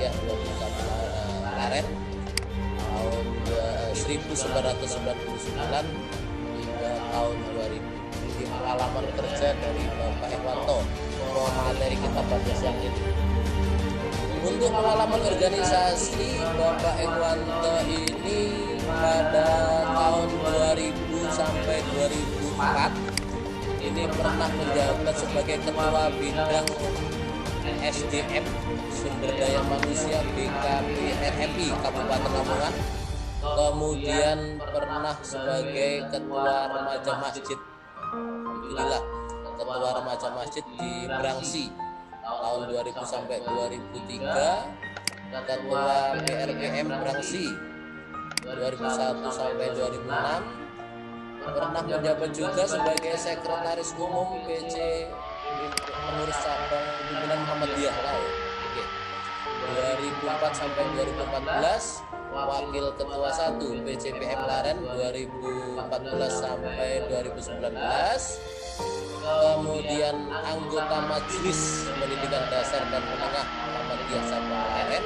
Muhammadiyah 24 Laren tahun 1999 hingga tahun 2000. Di pengalaman kerja dari Bapak Ikhwanto, materi kita pada siang ini. Untuk pengalaman organisasi Bapak Ikhwanto ini pada tahun 2000 sampai 2004 ini pernah menjabat sebagai Ketua Bidang SDM Sumber Daya Manusia BKPRMI Kabupaten Lamongan. Kemudian pernah sebagai Ketua Remaja Masjid, alhamdulillah Ketua Remaja Masjid di Brangsi tahun 2000 sampai 2003, Ketua PRPM Brangsi 2001 sampai 2006, pernah menjabat juga sebagai Sekretaris Umum PC Pengurus Cabang Pimpinan Muhammadiyah lah ya. Oke. 2004 sampai 2014 Wakil Ketua 1 PCPM Laren 2014 sampai 2019. Kemudian anggota Majelis Pendidikan Dasar dan Menengah Muhammadiyah Sabang Laren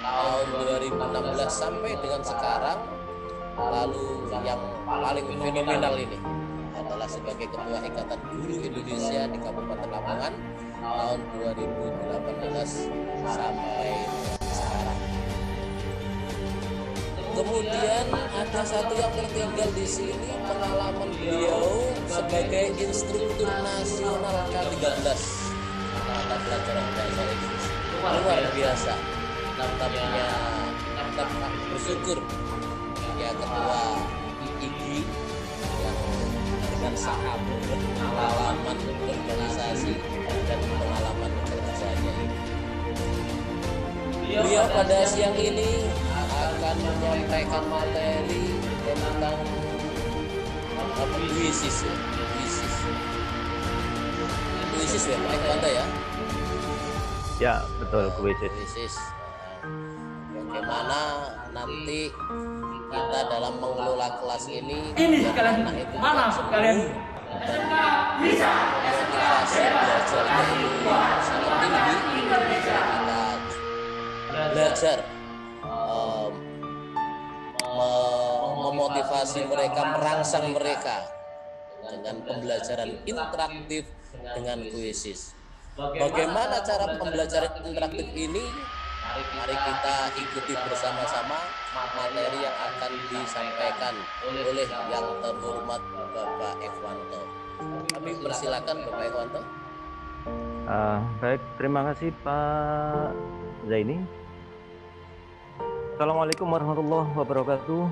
tahun 2016 sampai dengan sekarang. Lalu yang paling fenomenal ini adalah sebagai Ketua Ikatan Guru Indonesia di Kabupaten Lamongan tahun 2018 sampai sekarang. Kemudian ada satu yang tertinggal di sini, pengalaman beliau sebagai instruktur nasional K13 mata pelajaran bahasa Inggris. Luar biasa. Kita bersyukur ya Ketua IGI yang dengan sangat pengalaman organisasi dan pengalaman kerjanya ini. Beliau pada siang ini akan menyampaikan materi tentang puisis ya Pak Ikhwanto ya. Ya betul, puisis. Bagaimana nanti kita dalam mengelola kelas ini kalian mana kalian bisa motivasi belajarnya itu sangat tinggi. Kita belajar memotivasi mereka, merangsang mereka dengan pembelajaran interaktif dengan puisis. Bagaimana cara pembelajaran interaktif ini? Mari kita ikuti bersama-sama materi yang akan disampaikan oleh yang terhormat Bapak Ikhwanto. Kami persilakan Bapak Ikhwanto. Baik, terima kasih Pak Zaini. Assalamualaikum warahmatullahi wabarakatuh.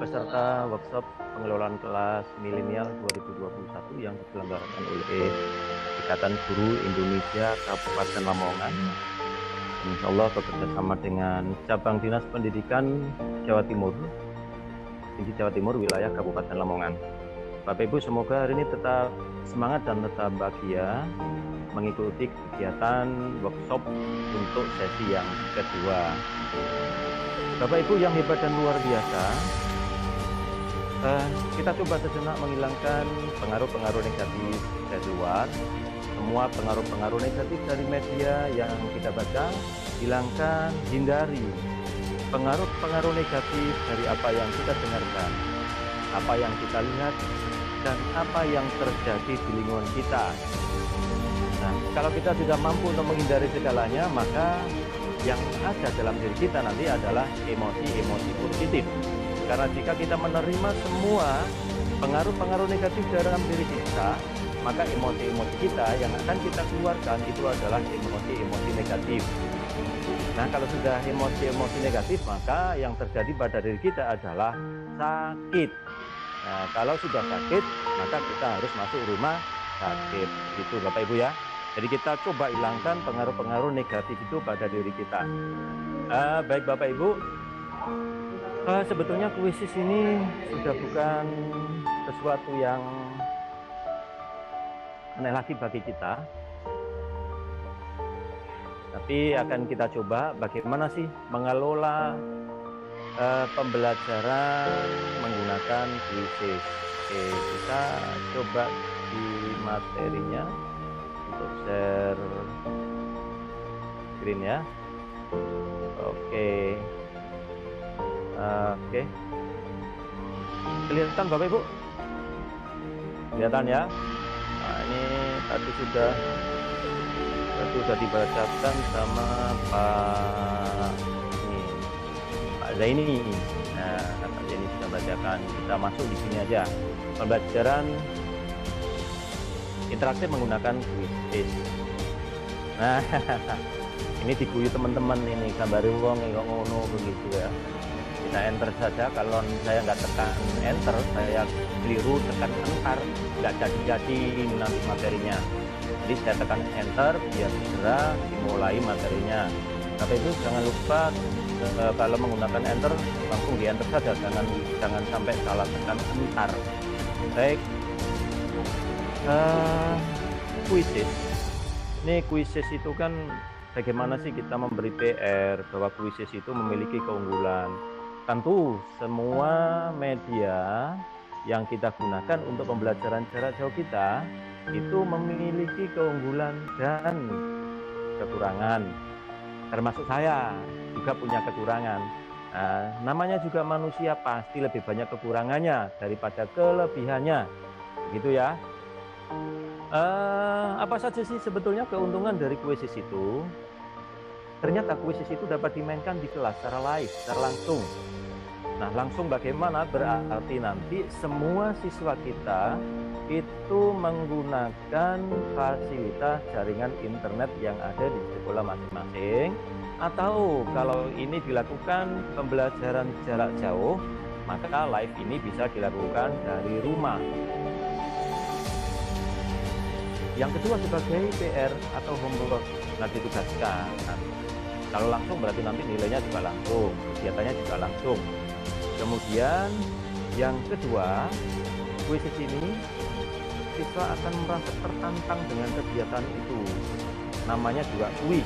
Peserta workshop pengelolaan kelas milenial 2021 yang diselenggarakan oleh Ikatan Guru Indonesia Kabupaten Lamongan, insya Allah bekerjasama dengan Cabang Dinas Pendidikan Jawa Timur, Provinsi Jawa Timur, wilayah Kabupaten Lamongan. Bapak Ibu, semoga hari ini tetap semangat dan tetap bahagia mengikuti kegiatan workshop untuk sesi yang kedua. Bapak Ibu yang hebat dan luar biasa, kita coba sejenak menghilangkan pengaruh-pengaruh negatif dari luar. Semua pengaruh-pengaruh negatif dari media yang kita baca, hilangkan, hindari. Pengaruh-pengaruh negatif dari apa yang kita dengarkan, apa yang kita lihat, dan apa yang terjadi di lingkungan kita. Nah, kalau kita tidak mampu untuk menghindari segalanya, maka yang ada dalam diri kita nanti adalah emosi-emosi positif. Karena jika kita menerima semua pengaruh-pengaruh negatif dalam diri kita, maka emosi-emosi kita yang akan kita keluarkan itu adalah emosi-emosi negatif. Nah, kalau sudah emosi-emosi negatif, maka yang terjadi pada diri kita adalah sakit. Nah, kalau sudah sakit, maka kita harus masuk rumah sakit. Gitu Bapak Ibu ya. Jadi kita coba hilangkan pengaruh-pengaruh negatif itu pada diri kita. Baik Bapak Ibu, sebetulnya puisis ini sudah bukan sesuatu yang aneh lagi bagi kita, tapi akan kita coba bagaimana sih mengelola pembelajaran menggunakan puisis. Oke, kita coba di materinya untuk share screen ya. Oke. Oke. Kelihatan Bapak Ibu? Kelihatan ya? Nah, ini tadi sudah dibacakan sama Pak Zaini. Nah, Pak Zaini sudah bacakan. Kita masuk di sini aja. Pembelajaran interaktif menggunakan quiz. Nah, ini diguyu teman-teman ini, gambar wong kok ngono begitu ya. Kita enter saja. Kalau saya nggak tekan enter, saya keliru tekan enter, nggak jadi nanti materinya. Jadi saya tekan enter biar segera dimulai materinya. Tapi itu jangan lupa kalau menggunakan enter langsung di enter saja, jangan sampai salah tekan enter. Baik. Quizzes. Ini quizzes itu kan bagaimana sih kita memberi PR bahwa quizzes itu memiliki keunggulan. Tentu semua media yang kita gunakan untuk pembelajaran jarak jauh kita itu memiliki keunggulan dan kekurangan. Termasuk saya juga punya kekurangan. Nah, namanya juga manusia pasti lebih banyak kekurangannya daripada kelebihannya. Begitu ya. Apa saja sih sebetulnya keuntungan dari quizzes itu? Ternyata quizzes itu dapat dimainkan di kelas secara live, secara langsung. Nah, langsung bagaimana? Berarti nanti semua siswa kita itu menggunakan fasilitas jaringan internet yang ada di sekolah masing-masing, atau kalau ini dilakukan pembelajaran jarak jauh, maka live ini bisa dilakukan dari rumah. Yang kedua sebagai PR atau homework, nanti ditugaskan. Kalau langsung berarti nanti nilainya juga langsung, kegiatannya juga langsung. Kemudian yang kedua, quizzes ini siswa akan merasa tertantang dengan kegiatan itu. Namanya juga quiz.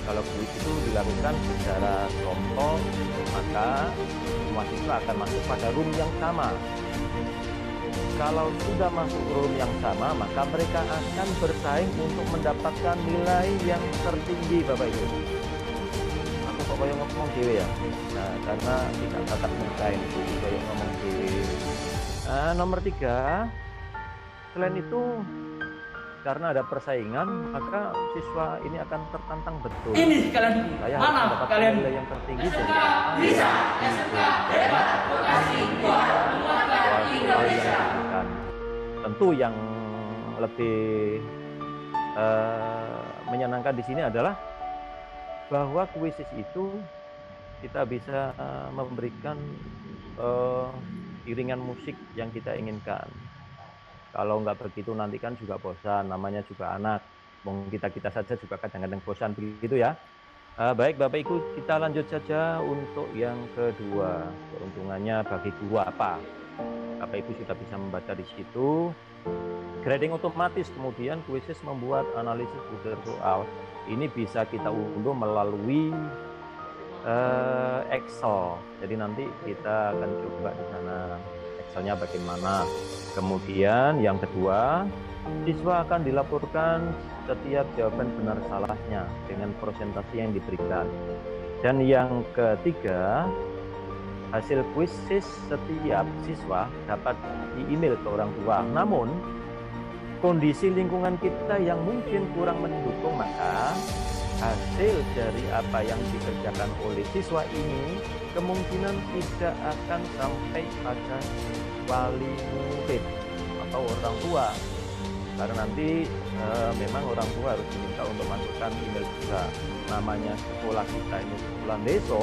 Kalau quiz itu dilakukan secara kelompok, maka semua siswa akan masuk pada room yang sama. Kalau sudah masuk room yang sama, maka mereka akan bersaing untuk mendapatkan nilai yang tertinggi, Bapak Ibu. Aku kok kayak ngomong dewe ya? Nah, karena tidak tatap muka ini, kayak ngomong dewe. Nah, nomor 3, selain itu, karena ada persaingan, maka siswa ini akan tertantang betul. Ini kalian Saya mana harus mendapatkan kalian nilai yang tertinggi dari bisa hebat lokasi tentu yang lebih menyenangkan di sini adalah bahwa quizzes itu kita bisa memberikan iringan musik yang kita inginkan. Kalau nggak begitu nanti kan juga bosan, namanya juga anak. Kita saja juga kadang-kadang bosan begitu ya. Baik Bapak Ibu, kita lanjut saja untuk yang kedua. Keuntungannya bagi guru apa? Bapak Ibu sudah bisa membaca di situ. Grading otomatis, kemudian quizzes membuat analisis user soal. Ini bisa kita unduh melalui Excel. Jadi nanti kita akan coba di sana Excelnya bagaimana. Kemudian yang kedua, siswa akan dilaporkan setiap jawaban benar salahnya dengan persentase yang diberikan. Dan yang ketiga, hasil quizzes setiap siswa dapat di-email ke orang tua. Namun, kondisi lingkungan kita yang mungkin kurang mendukung, maka hasil dari apa yang dikerjakan oleh siswa ini kemungkinan tidak akan sampai pada wali murid atau orang tua, karena nanti memang orang tua harus diminta untuk masukkan email juga. Namanya sekolah kita ini sekolah desa,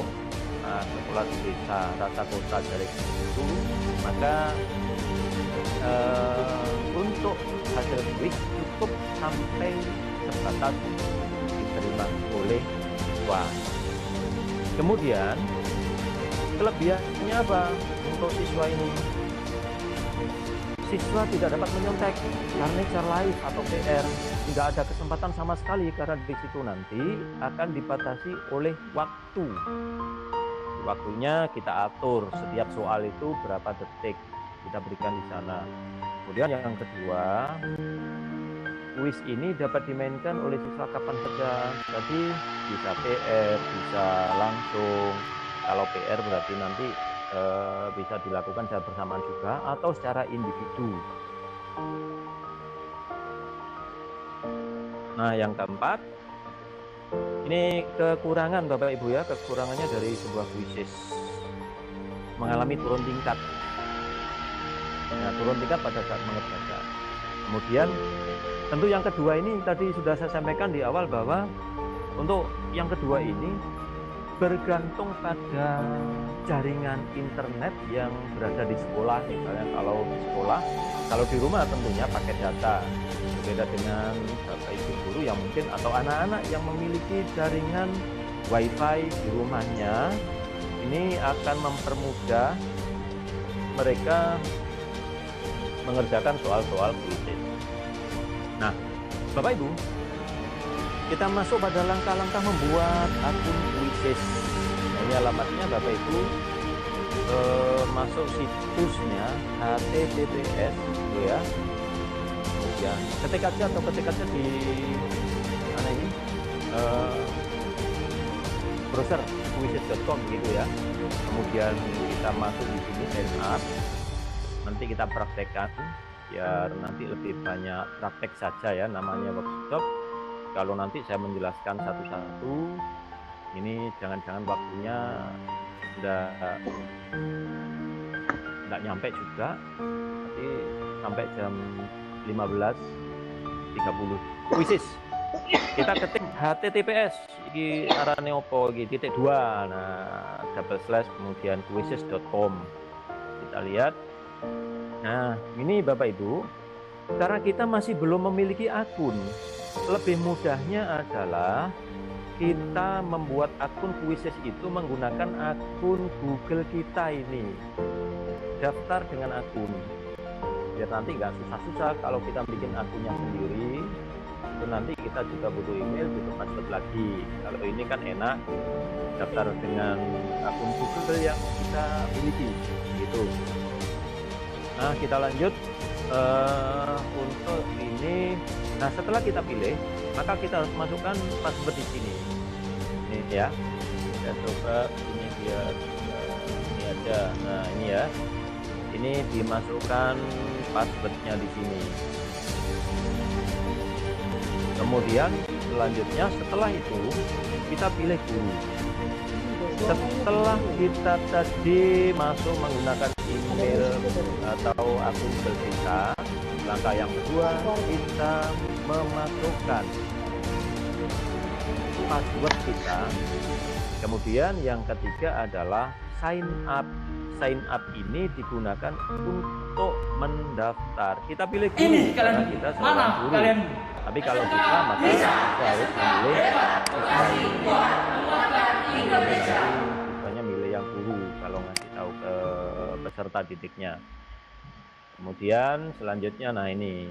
sekolah di desa rata kota dari itu, maka untuk hasil quiz cukup sampai sebatas diterima oleh siswa. Kemudian kelebihannya apa untuk siswa ini? Siswa tidak dapat menyontek karena cara live atau PR, tidak ada kesempatan sama sekali karena di situ nanti akan dibatasi oleh waktu. Waktunya kita atur, setiap soal itu berapa detik kita berikan di sana. Kemudian yang kedua, kuis ini dapat dimainkan oleh siswa kapan saja. Tadi bisa PR, bisa langsung. Kalau PR berarti nanti bisa dilakukan secara bersamaan juga atau secara individu. Nah, yang keempat, ini kekurangan Bapak Ibu ya, kekurangannya dari sebuah kuisis mengalami turun tingkat. Nah, turun tingkat pada saat mengerjakan. Kemudian tentu yang kedua ini tadi sudah saya sampaikan di awal bahwa untuk yang kedua ini bergantung pada jaringan internet yang berada di sekolah. Misalnya kalau di sekolah, kalau di rumah tentunya pakai data. Berbeda dengan Bapak Ibu guru yang mungkin atau anak-anak yang memiliki jaringan WiFi di rumahnya, ini akan mempermudah mereka mengerjakan soal-soal kuisis. Nah, Bapak Ibu, kita masuk pada langkah-langkah membuat akun kuisis. Nah, ini alamatnya Bapak Ibu masuk situsnya https gitu ya. Kemudian ketik aja di mana ini browser kuisis.com gitu ya. Kemudian kita masuk di sini sign up. Nanti kita praktekkan biar nanti lebih banyak praktek saja ya, namanya workshop. Kalau nanti saya menjelaskan satu-satu, ini jangan-jangan waktunya enggak nyampe juga, nanti sampai jam 15.30. Kuisis kita ketik https iki arane opo iki .2 nah / kemudian kuisis.com kita lihat. Nah, ini Bapak Ibu, karena kita masih belum memiliki akun, lebih mudahnya adalah kita membuat akun kuisis itu menggunakan akun Google kita ini. Daftar dengan akun. Biar nanti nggak susah-susah kalau kita bikin akunnya sendiri, itu nanti kita juga butuh email, butuh password lagi. Kalau ini kan enak, daftar dengan akun Google yang kita miliki, gitu. Nah, kita lanjut untuk ini. Nah, setelah kita pilih, maka kita harus masukkan password di sini. Ini ya. Kita coba ini biar ini aja. Nah, ini ya. Ini dimasukkan passwordnya di sini. Kemudian selanjutnya setelah itu kita pilih guru. Setelah kita tadi masuk menggunakan email atau akun Google kita, langkah yang kedua kita memasukkan password kita. Kemudian yang ketiga adalah sign up. Sign up ini digunakan untuk mendaftar. Kita pilih guru Ini karena kita seorang guru. Tapi kalau bisa maka kita harus memilih siswanya milih yang guru kalau ngasih tahu ke peserta didiknya. Kemudian selanjutnya, nah ini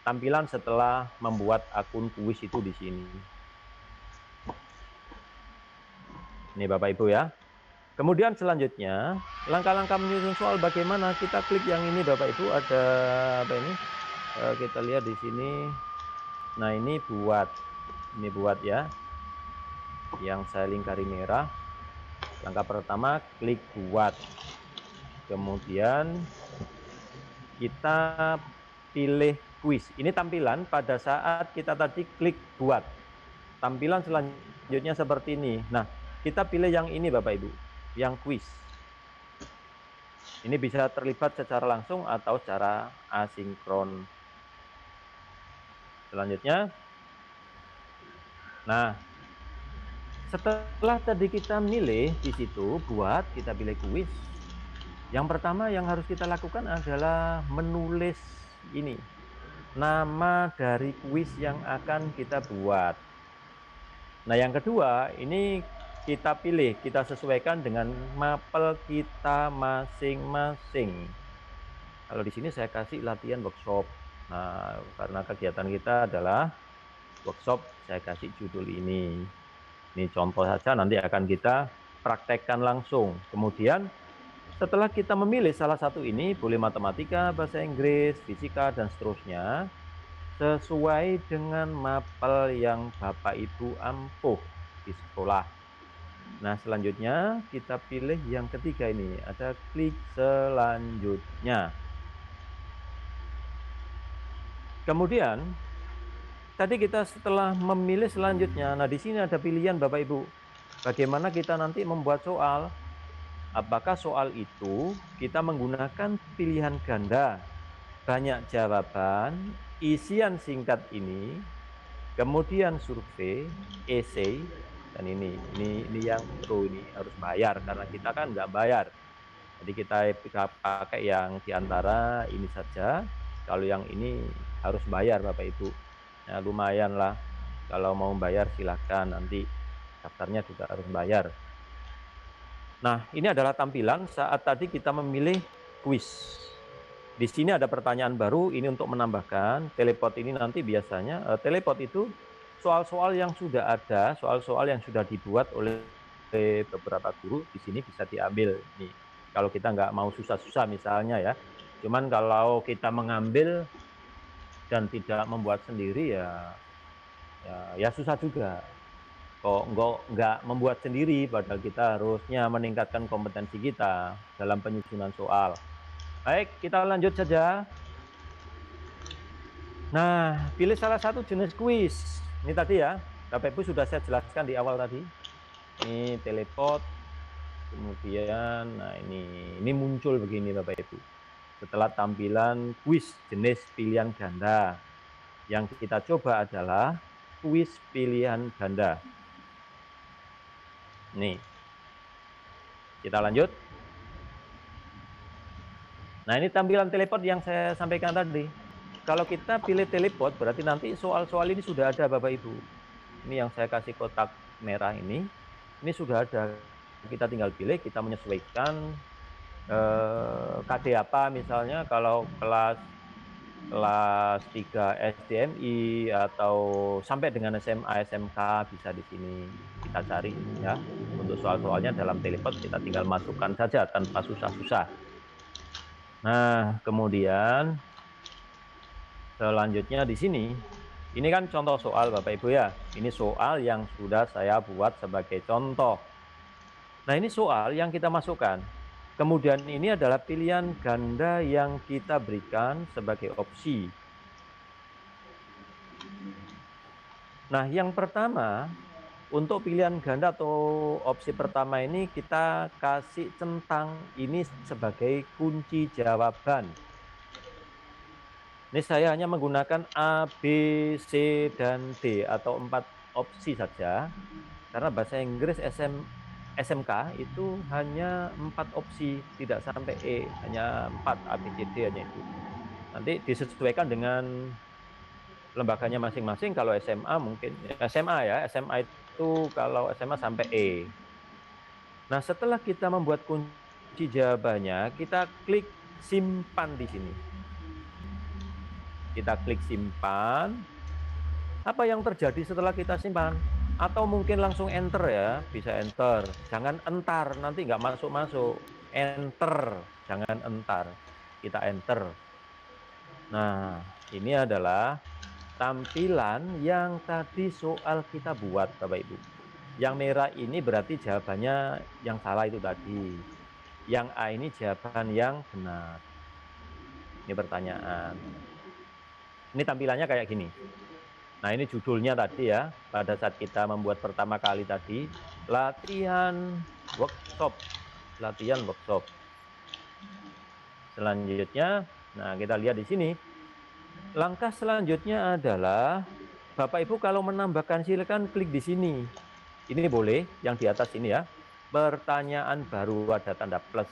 tampilan setelah membuat akun kuis itu di sini. Ini Bapak Ibu ya. Kemudian selanjutnya, langkah-langkah menyusun soal bagaimana, kita klik yang ini Bapak Ibu, ada apa ini? Kita lihat di sini. Nah, ini buat ya. Yang saya lingkari merah. Langkah pertama klik buat. Kemudian kita pilih kuis. Ini tampilan pada saat kita tadi klik buat. Tampilan selanjutnya seperti ini. Nah, kita pilih yang ini Bapak Ibu, yang kuis. Ini bisa terlibat secara langsung atau secara asinkron. Selanjutnya, nah, setelah tadi kita milih di situ buat, kita pilih kuis. Yang pertama yang harus kita lakukan adalah menulis ini, nama dari kuis yang akan kita buat. Nah, yang kedua, ini kita pilih, kita sesuaikan dengan mapel kita masing-masing. Kalau di sini saya kasih latihan workshop. Nah, karena kegiatan kita adalah workshop, saya kasih judul ini. Ini contoh saja, nanti akan kita praktekkan langsung. Kemudian setelah kita memilih salah satu ini, boleh matematika, bahasa Inggris, fisika, dan seterusnya. sesuai dengan mapel yang Bapak Ibu ampuh di sekolah. Nah, selanjutnya kita pilih yang ketiga ini, ada klik selanjutnya. Kemudian, tadi kita setelah memilih selanjutnya, nah di sini ada pilihan Bapak Ibu. Bagaimana kita nanti membuat soal? Apakah soal itu kita menggunakan pilihan ganda, banyak jawaban, isian singkat ini, kemudian survei, esai, dan ini yang pro, ini harus bayar karena kita kan nggak bayar. Jadi kita pakai yang diantara ini saja. Kalau yang ini harus bayar Bapak Ibu. Nah, lumayan lah. Kalau mau bayar silahkan, nanti daftarnya juga harus bayar. Nah, ini adalah tampilan saat tadi kita memilih kuis. Di sini ada pertanyaan baru, ini untuk menambahkan. Teleport ini nanti biasanya, teleport itu soal-soal yang sudah ada, soal-soal yang sudah dibuat oleh beberapa guru, di sini bisa diambil. Nih, kalau kita nggak mau susah-susah misalnya ya. Cuman kalau kita mengambil dan tidak membuat sendiri ya susah juga. Kok nggak membuat sendiri, padahal kita harusnya meningkatkan kompetensi kita dalam penyusunan soal. Baik, kita lanjut saja. Nah, pilih salah satu jenis kuis. Ini tadi ya, Bapak Ibu sudah saya jelaskan di awal tadi. Ini teleport, kemudian, nah ini muncul begini Bapak Ibu. Setelah tampilan kuis jenis pilihan ganda, yang kita coba adalah kuis pilihan ganda. Nih, kita lanjut. Nah, ini tampilan teleport yang saya sampaikan tadi. Kalau kita pilih teleport, berarti nanti soal-soal ini sudah ada Bapak Ibu. Ini yang saya kasih kotak merah ini sudah ada. Kita tinggal pilih, kita menyesuaikan KD apa misalnya, kalau kelas 3 SDMI atau sampai dengan SMA, SMK bisa di sini kita cari ya. Untuk soal-soalnya dalam teleport kita tinggal masukkan saja tanpa susah-susah. Nah, kemudian selanjutnya di sini, ini kan contoh soal Bapak Ibu ya. Ini soal yang sudah saya buat sebagai contoh. Nah, ini soal yang kita masukkan. Kemudian ini adalah pilihan ganda yang kita berikan sebagai opsi. Nah, yang pertama, untuk pilihan ganda atau opsi pertama ini kita kasih centang ini sebagai kunci jawaban. Ini saya hanya menggunakan A, B, C, dan D atau 4 opsi saja. Karena bahasa Inggris SMK itu hanya 4 opsi, tidak sampai E, hanya 4 A, B, C, D hanya itu. Nanti disesuaikan dengan lembaganya masing-masing. Kalau SMA mungkin SMA ya, SMA itu kalau SMA sampai E. Nah, setelah kita membuat kunci jawabannya, kita klik simpan di sini. Kita klik simpan. Apa yang terjadi setelah kita simpan? Atau mungkin langsung enter ya, bisa enter. Jangan entar, nanti nggak masuk-masuk. Enter, jangan entar. Kita enter. Nah, ini adalah tampilan yang tadi soal kita buat Bapak Ibu. Yang merah ini berarti jawabannya yang salah itu tadi. Yang A ini jawaban yang benar. Ini pertanyaan. Ini tampilannya kayak gini. Nah, ini judulnya tadi ya, pada saat kita membuat pertama kali tadi, latihan workshop. Selanjutnya, nah kita lihat di sini. Langkah selanjutnya adalah, Bapak Ibu kalau menambahkan silakan klik di sini. Ini boleh, yang di atas ini ya. Pertanyaan baru ada tanda plus.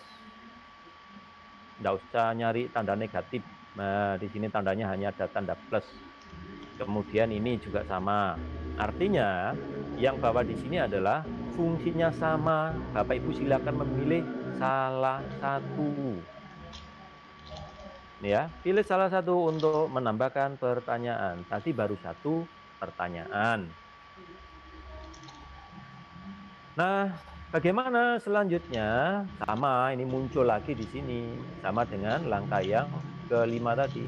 Nggak usah nyari tanda negatif. Nah, di sini tandanya hanya ada tanda plus. Kemudian ini juga sama. Artinya yang bawah di sini adalah fungsinya sama. Bapak Ibu silakan memilih salah satu. Ini ya, pilih salah satu untuk menambahkan pertanyaan. Tadi baru satu pertanyaan. Nah, bagaimana selanjutnya? Sama, ini muncul lagi di sini. Sama dengan langkah yang kelima tadi.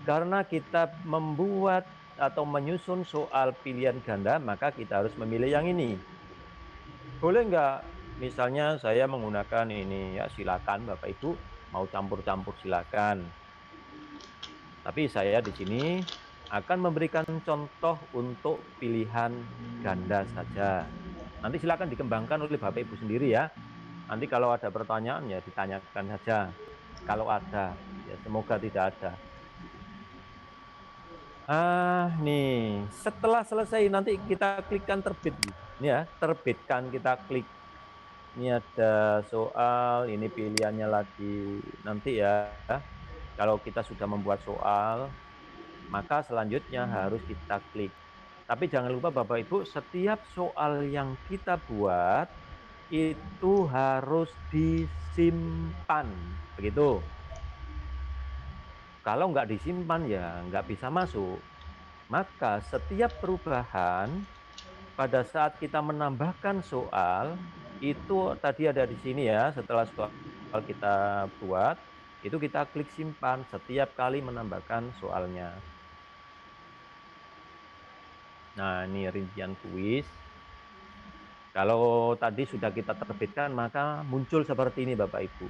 karena kita membuat atau menyusun soal pilihan ganda, maka kita harus memilih yang ini. Boleh nggak? Misalnya saya menggunakan ini, ya silakan Bapak Ibu mau campur-campur silakan. Tapi saya di sini akan memberikan contoh untuk pilihan ganda saja. Nanti silakan dikembangkan oleh Bapak Ibu sendiri ya. Nanti kalau ada pertanyaan ya ditanyakan saja. Kalau ada, ya semoga tidak ada. Nih, setelah selesai nanti kita klikkan terbit. Ini ya, terbitkan kita klik. Ini ada soal, ini pilihannya lagi. Nanti ya, kalau kita sudah membuat soal, maka selanjutnya harus kita klik. Tapi jangan lupa Bapak Ibu, setiap soal yang kita buat itu harus disimpan. Begitu. Kalau nggak disimpan ya nggak bisa masuk. Maka setiap perubahan pada saat kita menambahkan soal, itu tadi ada di sini ya, setelah soal kita buat, itu kita klik simpan setiap kali menambahkan soalnya. Nah, ini rincian kuis. Kalau tadi sudah kita terbitkan, maka muncul seperti ini Bapak Ibu.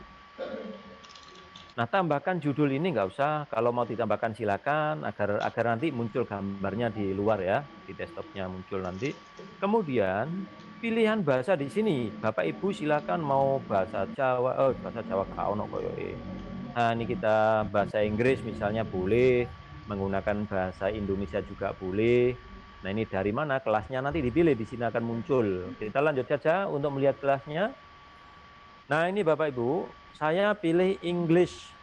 Nah, tambahkan judul ini nggak usah, kalau mau ditambahkan silakan, agar nanti muncul gambarnya di luar ya, di desktopnya muncul nanti. Kemudian, pilihan bahasa di sini, Bapak Ibu silakan mau bahasa Jawa, bahasa Jawa kaono koyoke. Nah, ini kita bahasa Inggris misalnya boleh, menggunakan bahasa Indonesia juga boleh. Nah, ini dari mana kelasnya nanti dipilih, di sini akan muncul. Kita lanjut saja untuk melihat kelasnya. Nah, ini Bapak Ibu, saya pilih English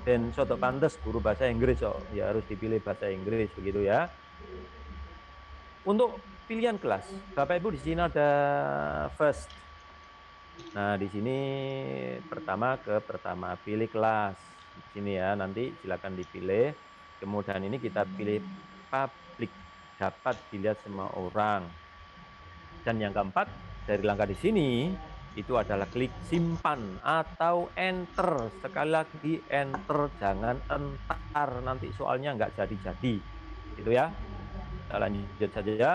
dan soto pantes guru bahasa Inggris, ya harus dipilih bahasa Inggris begitu ya. Untuk pilihan kelas, Bapak Ibu di sini ada first. Nah, di sini pertama ke pertama, pilih kelas. Di sini ya, nanti silakan dipilih. Kemudian ini kita pilih public, dapat dilihat semua orang. Dan yang keempat, dari langkah di sini itu adalah klik simpan atau enter. Sekali lagi enter, jangan entar, nanti soalnya nggak jadi-jadi. Gitu ya. Kita lanjut saja ya.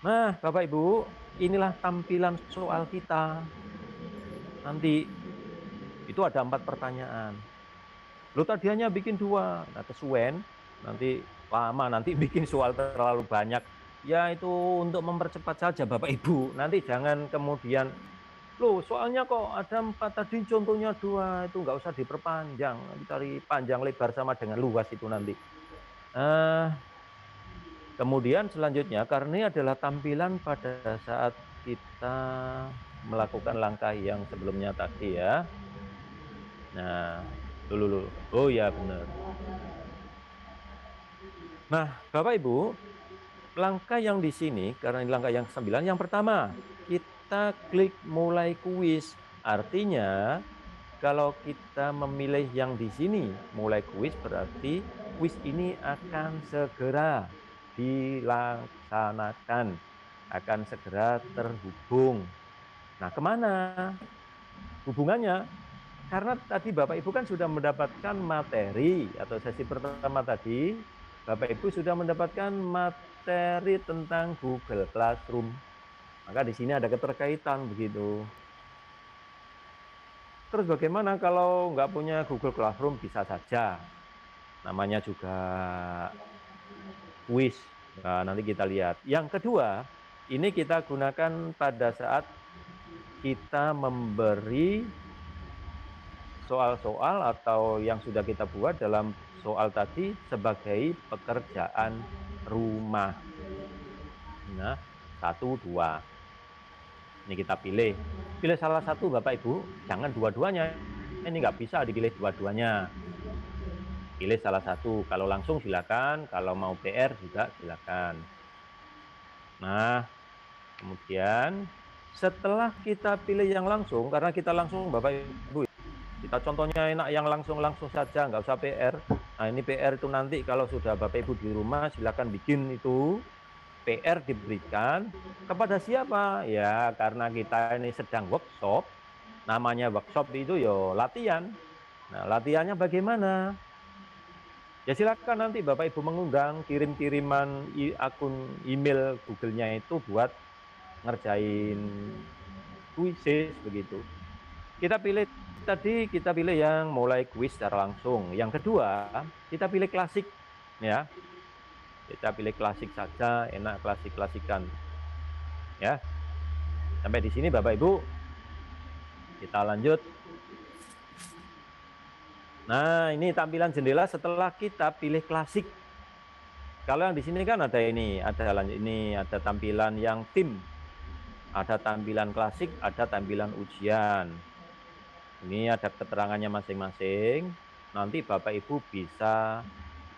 Nah, Bapak Ibu, inilah tampilan soal kita. Nanti itu ada 4 pertanyaan. Lo tadi hanya bikin 2, nah kesuwen, nanti lama, nanti bikin soal terlalu banyak. Ya itu untuk mempercepat saja Bapak Ibu. Nanti jangan kemudian loh, soalnya kok ada 4 tadi, contohnya 2, itu nggak usah diperpanjang, nanti cari panjang lebar sama dengan luas itu nanti. Kemudian selanjutnya, karena ini adalah tampilan pada saat kita melakukan langkah yang sebelumnya tadi ya. Nah, dulu. Oh ya benar. Nah, Bapak Ibu, langkah yang di sini, karena ini langkah yang ke-9, yang pertama, kita klik mulai kuis. Artinya, kalau kita memilih yang di sini, mulai kuis, berarti kuis ini akan segera dilaksanakan, akan segera terhubung. Nah, kemana hubungannya? Karena tadi Bapak Ibu kan sudah mendapatkan materi, atau sesi pertama tadi, Bapak Ibu sudah mendapatkan materi tentang Google Classroom. Maka di sini ada keterkaitan begitu. Terus bagaimana kalau nggak punya Google Classroom? Bisa saja. Namanya juga kuis. Nah, nanti kita lihat. Yang kedua, ini kita gunakan pada saat kita memberi soal-soal atau yang sudah kita buat dalam soal tadi sebagai pekerjaan rumah. Nah, 1, 2. Ini kita pilih. Pilih salah satu Bapak Ibu, jangan dua-duanya. Ini nggak bisa dipilih dua-duanya. Pilih salah satu. Kalau langsung silakan, kalau mau PR juga silakan. Nah, kemudian setelah kita pilih yang langsung, karena kita langsung Bapak Ibu, kita contohnya enak yang langsung saja, nggak usah PR. Nah, ini PR itu nanti kalau sudah Bapak Ibu di rumah silakan bikin itu. PR diberikan kepada siapa? Ya, karena kita ini sedang workshop, namanya workshop itu ya latihan. Nah, latihannya bagaimana? Ya silakan nanti Bapak Ibu mengundang kirim-kiriman akun email Google-nya itu buat ngerjain kuisis begitu. Kita pilih tadi kita pilih yang mulai kuis secara langsung. Yang kedua, kita pilih klasik ya. Kita pilih klasik saja, enak klasik-klasikan. Ya. Sampai di sini Bapak Ibu. Kita lanjut. Nah, ini tampilan jendela setelah kita pilih klasik. Kalau yang di sini kan ada ini, ada tampilan yang tim. Ada tampilan klasik, ada tampilan ujian. Ini ada keterangannya masing-masing. Nanti Bapak Ibu bisa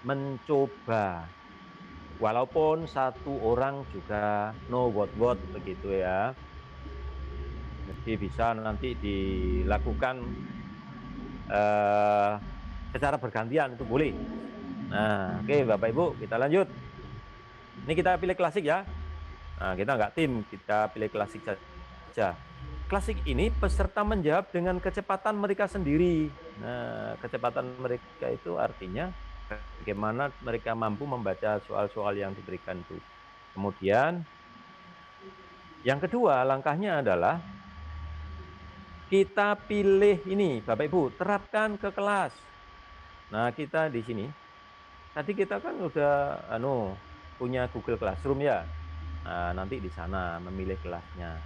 mencoba. Walaupun satu orang juga no what begitu ya. Jadi bisa nanti dilakukan secara bergantian, itu boleh. Nah, oke Bapak Ibu, kita lanjut. Ini kita pilih klasik ya. Nah, kita nggak tim, kita pilih klasik saja. Klasik ini peserta menjawab dengan kecepatan mereka sendiri. Nah, kecepatan mereka itu artinya bagaimana mereka mampu membaca soal-soal yang diberikan itu. Kemudian, yang kedua langkahnya adalah kita pilih ini, Bapak Ibu, terapkan ke kelas. Nah, kita di sini, tadi kita kan udah punya Google Classroom ya. Nah, nanti di sana memilih kelasnya.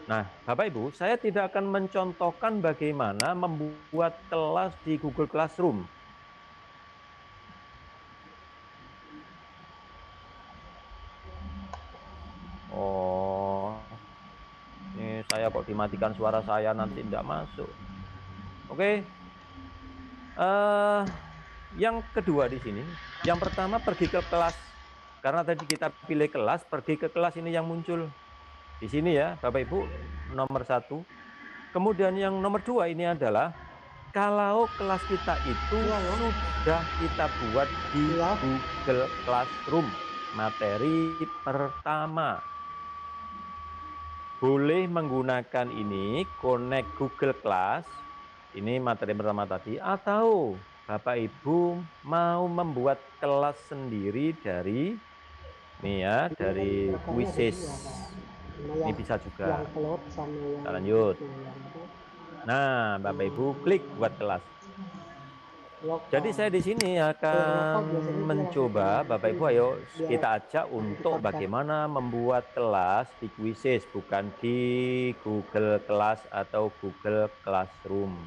Nah, Bapak Ibu, saya tidak akan mencontohkan bagaimana membuat kelas di Google Classroom. Oh, ini saya kok dimatikan suara saya, nanti tidak masuk. Oke. Yang kedua di sini, yang pertama pergi ke kelas. Karena tadi kita pilih kelas, pergi ke kelas ini yang muncul. Di sini ya, Bapak Ibu, nomor 1. Kemudian yang nomor 2 ini adalah, kalau kelas kita itu sudah kita buat di Google Classroom. Materi pertama. Boleh menggunakan ini, connect Google Class. Ini materi pertama tadi. Atau Bapak Ibu mau membuat kelas sendiri dari ini ya, dari Quizzes. Ini bisa juga. Kita lanjut. Nah, Bapak Ibu klik buat kelas. Jadi saya di sini akan mencoba, Bapak Ibu ayo kita ajak untuk bagaimana membuat kelas di Quizzes, bukan di Google Class atau Google Classroom.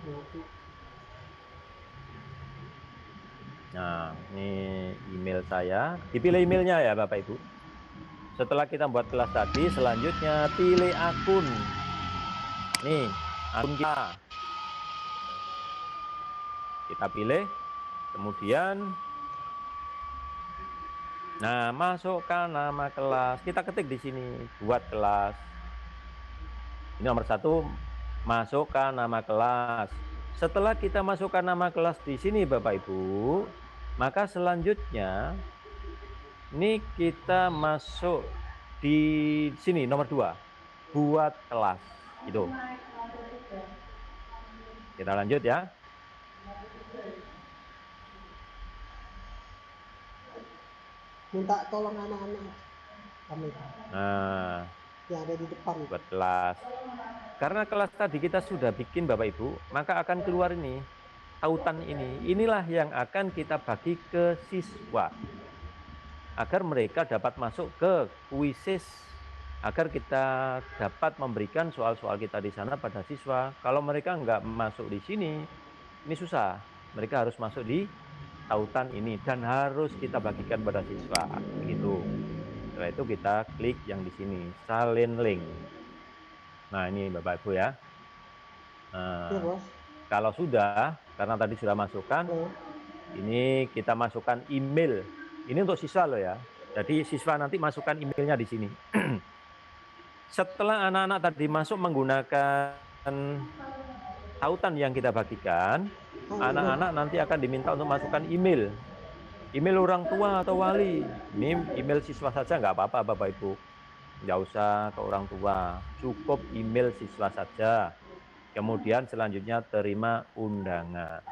Nah, ini email saya. Dipilih emailnya ya Bapak Ibu. Setelah kita buat kelas tadi, selanjutnya pilih akun. Nih, akun kita. Kita pilih, kemudian nah masukkan nama kelas. Kita ketik di sini, buat kelas. Ini nomor 1, masukkan nama kelas. Setelah kita masukkan nama kelas di sini Bapak Ibu, maka selanjutnya ini kita masuk di sini nomor 2, buat kelas. Gitu. Kita lanjut ya. Minta tolong anak-anak kami yang ada di depan buat kelas. Karena kelas tadi kita sudah bikin Bapak Ibu, maka akan keluar ini tautan ini. Inilah yang akan kita bagi ke siswa agar mereka dapat masuk ke Quizzes, agar kita dapat memberikan soal-soal kita di sana pada siswa. Kalau mereka nggak masuk di sini, ini susah. Mereka harus masuk di tautan ini dan harus kita bagikan pada siswa gitu. Setelah itu kita klik yang di sini salin link. Nah, ini Bapak Ibu ya. Nah, ya, Bos. Kalau sudah, karena tadi sudah masukkan, ini kita masukkan email. Ini untuk siswa loh ya. Jadi siswa nanti masukkan emailnya di sini. Setelah anak-anak tadi masuk menggunakan tautan yang kita bagikan, anak-anak nanti akan diminta untuk masukkan email. Email orang tua atau wali. Ini email siswa saja nggak apa-apa Bapak Ibu. Nggak usah ke orang tua. Cukup email siswa saja. Kemudian selanjutnya terima undangan.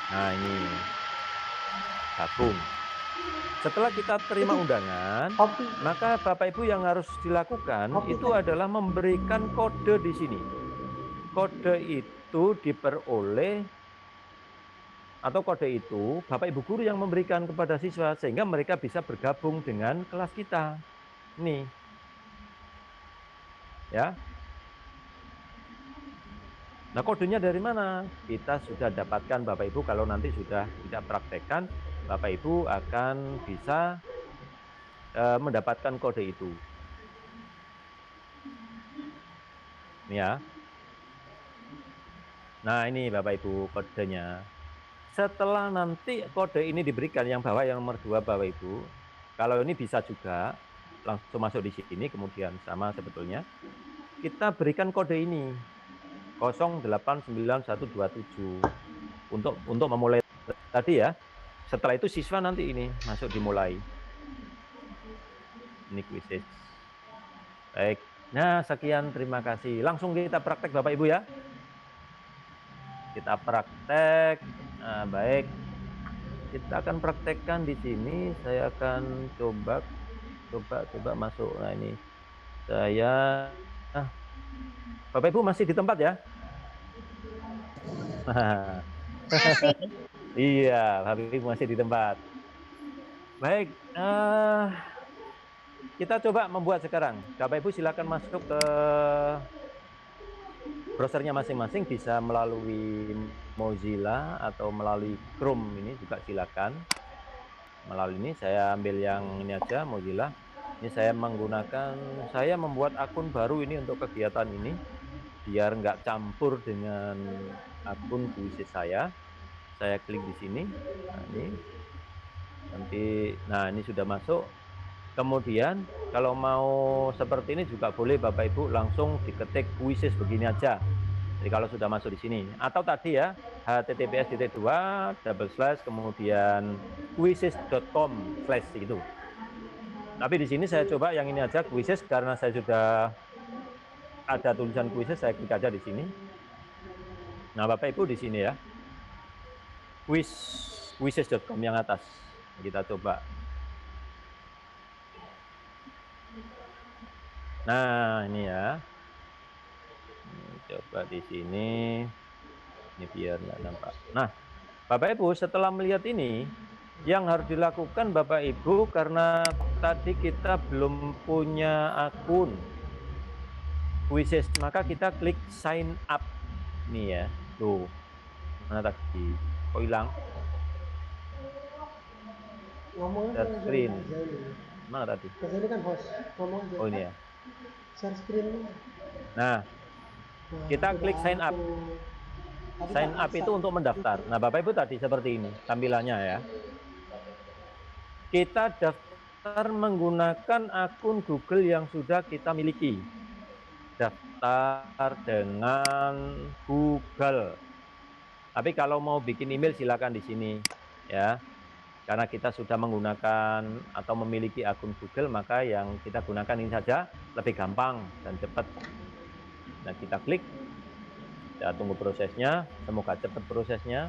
Nah ini gabung. Setelah kita terima undangan, maka Bapak Ibu yang harus dilakukan itu adalah memberikan kode di sini. Kode itu diperoleh atau kode itu Bapak Ibu guru yang memberikan kepada siswa sehingga mereka bisa bergabung dengan kelas kita. Nih. Ya. Nah, kodenya dari mana? Kita sudah dapatkan Bapak Ibu kalau nanti sudah tidak praktekkan, Bapak Ibu akan bisa mendapatkan kode itu. Ini ya. Nah, ini Bapak Ibu kodenya. Setelah nanti kode ini diberikan yang bawah, yang nomor 2 Bapak Ibu, kalau ini bisa juga langsung masuk di sini, kemudian sama sebetulnya. Kita berikan kode ini 089127 untuk memulai tadi ya. Setelah itu siswa nanti ini masuk dimulai. Ini kuisis. Baik. Nah, sekian, terima kasih. Langsung kita praktek Bapak Ibu ya. Kita praktek. Nah, baik. Kita akan praktekkan di sini. Saya akan coba masuk. Nah, ini saya Bapak Ibu masih di tempat ya? Iya, Bapak Ibu masih di tempat. Baik, kita coba membuat sekarang. Bapak Ibu silakan masuk ke browsernya masing-masing, bisa melalui Mozilla atau melalui Chrome ini juga silakan. Melalui ini saya ambil yang ini aja, Mozilla. Ini saya membuat akun baru ini untuk kegiatan ini biar nggak campur dengan akun kuisis saya. Saya klik di sini. Nah, ini sudah masuk. Kemudian kalau mau seperti ini juga boleh Bapak Ibu langsung diketik kuisis begini aja. Jadi kalau sudah masuk di sini atau tadi ya https:// kemudian kuisis.com/ itu. Tapi di sini saya coba yang ini aja kuisis karena saya sudah ada tulisan kuisis, saya klik aja di sini. Nah, Bapak Ibu di sini ya. Kuisis.com yang atas. Kita coba. Nah, ini ya. Coba di sini. Ini biar nggak nampak. Nah, Bapak Ibu setelah melihat ini, yang harus dilakukan Bapak Ibu karena tadi kita belum punya akun kuisis, maka kita klik sign up. Nih ya. Tuh. Mana tadi? Kok hilang? Share screen. Mana tadi? Kesini kan host. Ngomong aja. Oh ini ya. Share screen. Nah, kita klik sign up. Sign up itu untuk mendaftar. Nah, Bapak Ibu tadi seperti ini tampilannya ya. Kita daftar menggunakan akun Google yang sudah kita miliki. Daftar dengan Google. Tapi kalau mau bikin email silakan di sini ya. Karena kita sudah menggunakan atau memiliki akun Google, maka yang kita gunakan ini saja lebih gampang dan cepat. Nah, kita klik. Kita tunggu prosesnya, semoga cepat prosesnya.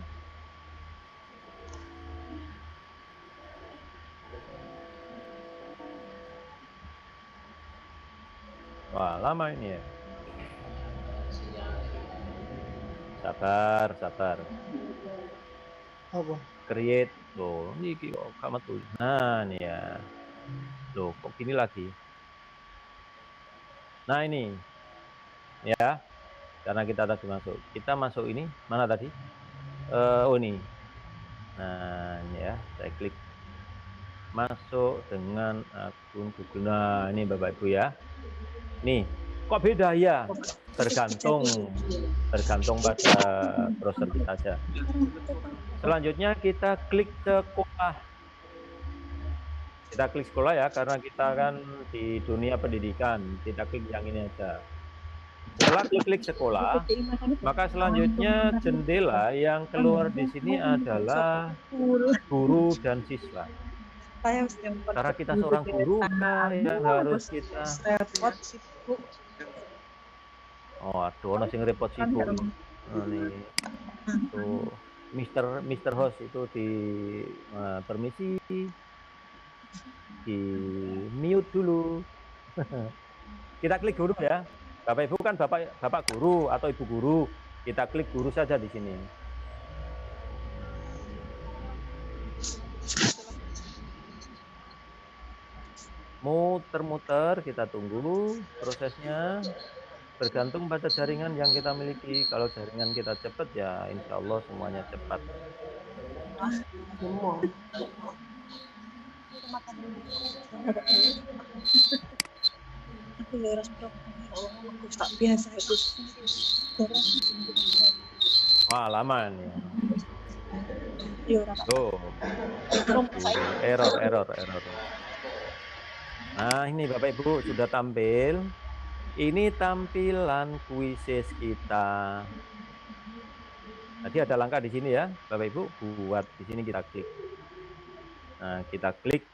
Wah, lama ini ya. Sabar. Apa? Create. Loh, ini kok kamu tuh. Nah, ini ya. Loh, kok gini lagi? Nah, ini. Ya. Karena kita tadi masuk. Kita masuk ini. Mana tadi? Oh, ini. Nah, ini ya. Saya klik. Masuk dengan akun Google. Nah, ini Bapak Ibu ya. Nih, kok beda ya? Tergantung pada browser kita saja. Selanjutnya kita klik sekolah. Kita klik sekolah ya, karena kita kan di dunia pendidikan. Kita klik yang ini aja. Setelah klik sekolah, maka selanjutnya jendela yang keluar di sini adalah guru dan siswa. Karena kita seorang guru, yang harus kita Oh, aduh, ono sing repot sih, Bu. Nih, tuh Mister Host itu permisi, di mute dulu. Kita klik guru ya. Bapak Ibu kan Bapak guru atau Ibu guru. Kita klik guru saja di sini. Muter-muter, kita tunggu prosesnya. Bergantung pada jaringan yang kita miliki. Kalau jaringan kita cepat ya insya Allah semuanya cepat. Semua. biasa itu. Wah, lama nih. Yo, Tuh. Error. Nah, ini Bapak Ibu sudah tampil. Ini tampilan kuisis kita. Tadi ada langkah di sini ya, Bapak Ibu. Buat di sini kita klik. Nah, kita klik.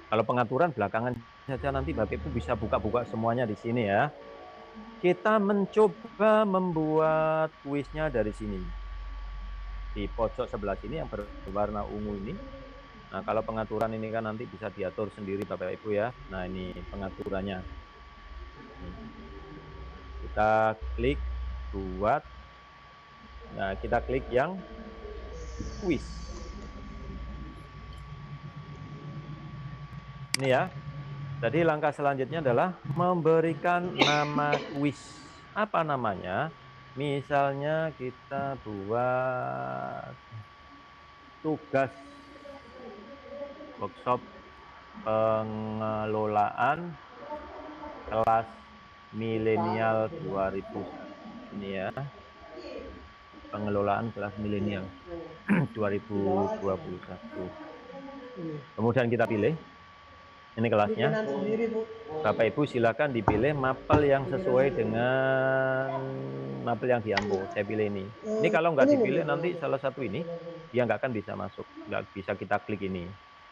Kalau pengaturan belakangan saja nanti Bapak Ibu bisa buka-buka semuanya di sini ya. Kita mencoba membuat kuisnya dari sini. Di pojok sebelah sini yang berwarna ungu ini. Nah, kalau pengaturan ini kan nanti bisa diatur sendiri Bapak Ibu ya. Nah, ini pengaturannya. Kita klik buat. Nah, kita klik yang kuis. Ini ya. Jadi langkah selanjutnya adalah memberikan nama kuis. Apa namanya? Misalnya kita buat tugas workshop pengelolaan kelas milenial 2000 ini ya, pengelolaan kelas milenial 2021. Kemudian kita pilih ini kelasnya. Bapak Ibu silakan dipilih mapel yang sesuai dengan mapel yang diambil. Saya pilih ini. Ini kalau nggak dipilih nanti salah satu ini dia nggak akan bisa masuk, nggak bisa kita klik ini.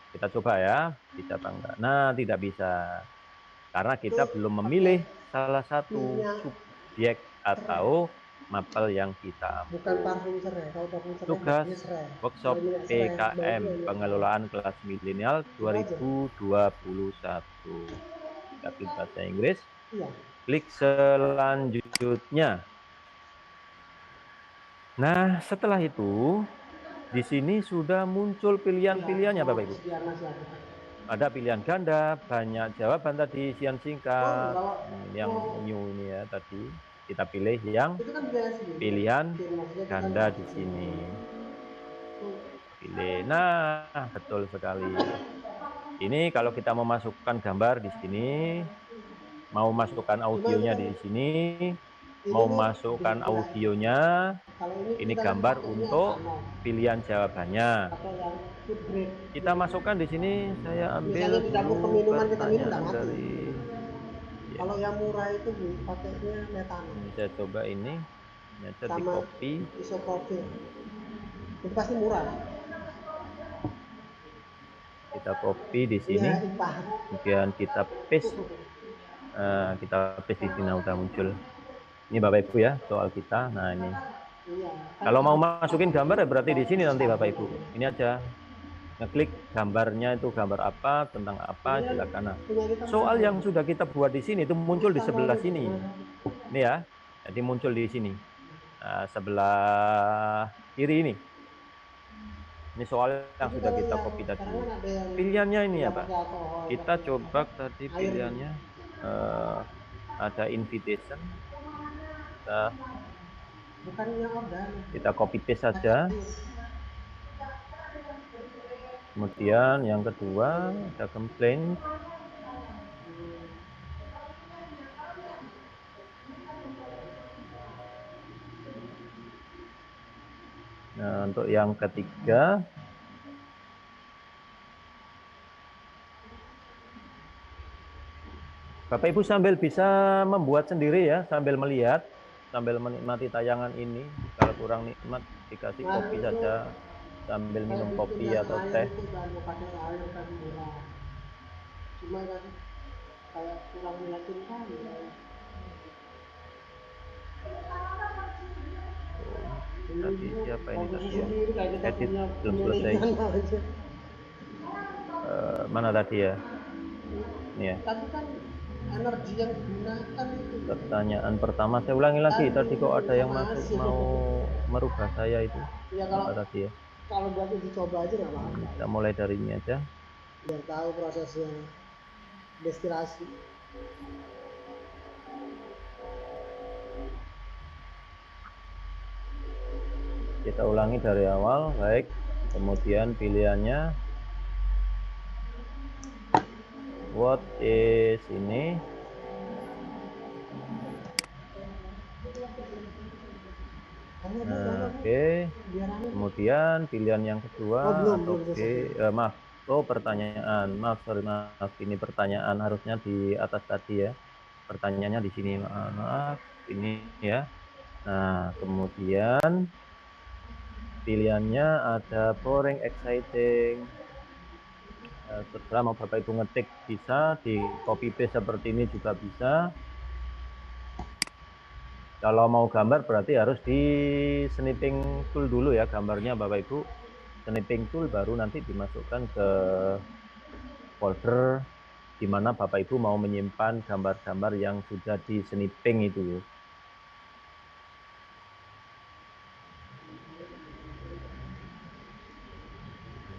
Kita coba ya, bisa apa enggak? Nah, tidak bisa karena kita belum memilih salah satu subjek atau mapel yang kita ambil. Bukan parfum serai. Kalau parfum serai Tugas dia serai. workshop PKM pengelolaan kelas milenial 2021. Kita klik bahasa Inggris. Iya. Klik selanjutnya. Nah, setelah itu di sini sudah muncul pilihan-pilihannya Bapak Ibu. Ada pilihan ganda, banyak jawaban tadi, isian singkat, yang new ini ya tadi. Kita pilih yang pilihan ganda di sini. Pilih. Nah, betul sekali. Ini kalau kita mau masukkan gambar di sini, mau masukkan audionya di sini, mau masukkan audionya, ini gambar untuk pilihan jawabannya. Kita masukkan di sini, saya ambil pertanyaan dari kalau yang murah itu pakainya metano. Ini saya coba ini aja di copy. Isoprofil. Itu pasti murah. Kita copy di sini, kemudian kita paste. Kita paste di sini udah muncul. Ini Bapak Ibu ya soal kita. Nah ini. Kalau mau masukin gambar ya berarti di sini nanti Bapak Ibu. Ini aja. Ngeklik gambarnya itu gambar apa, tentang apa, silakan. Nah, soal yang sudah kita buat di sini itu muncul di sebelah sini. Ini ya. Jadi muncul di sini. Nah, sebelah kiri ini. Ini soal yang sudah kita copy tadi. Pilihannya ini ya Pak. Kita coba tadi pilihannya ada invitation. Kita copy paste saja. Kemudian yang kedua ada complaint. Nah, untuk yang ketiga Bapak Ibu sambil bisa membuat sendiri ya, sambil melihat, sambil menikmati tayangan ini. Kalau kurang nikmat dikasih kopi saja, sambil minum kopi atau teh. Tadi siapa ini tadi ya? Sendiri kayak kita Edit punya belum selesai. rencana aja. Mana tadi ya? Ini ya. Tapi kan energi yang digunakan itu Pertanyaan pertama saya ulangi lagi. Tadi kok ada yang masuk informasi. mau merubah saya itu? Ya kalau Apa tadi ya? kalau buat dicoba aja nggak apa-apa. Kita mulai dari ini aja. Biar tahu prosesnya destilasi. Kita ulangi dari awal, baik. Kemudian pilihannya what is ini. Nah, oke. Kemudian pilihan yang kedua atau maaf. Oh, pertanyaan. Maaf, sorry, maaf. Ini pertanyaan harusnya di atas tadi ya. Pertanyaannya di sini. Maaf, ini ya. Nah, kemudian pilihannya ada boring, exciting. Setelah mau Bapak Ibu ngetik bisa, di copy paste seperti ini juga bisa. Kalau mau gambar berarti harus di snipping tool dulu ya gambarnya Bapak Ibu. Snipping tool baru nanti dimasukkan ke folder di mana Bapak Ibu mau menyimpan gambar-gambar yang sudah di snipping itu.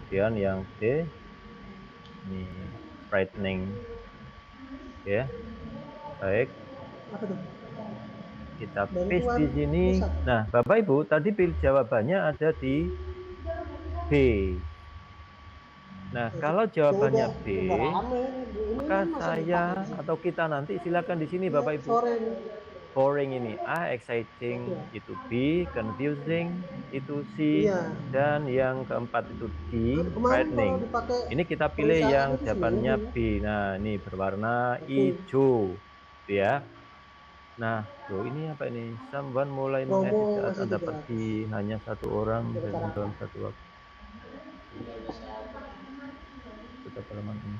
Kemudian yang D ini brightening. Ya. Baik. Kita paste di sini. Nah, Bapak Ibu, tadi jawabannya ada di B. Nah, kalau jawabannya B, maka saya atau kita nanti silakan di sini Bapak Ibu. Boring ini A, exciting itu B, confusing itu C, dan yang keempat itu D, frightening. Ini kita pilih yang jawabannya B. Nah, ini berwarna hijau, ya. Nah, tuh ini apa ini? Someone mulai mengedit saat Anda pergi, hanya satu orang dan dalam satu waktu. Tetap halaman ini.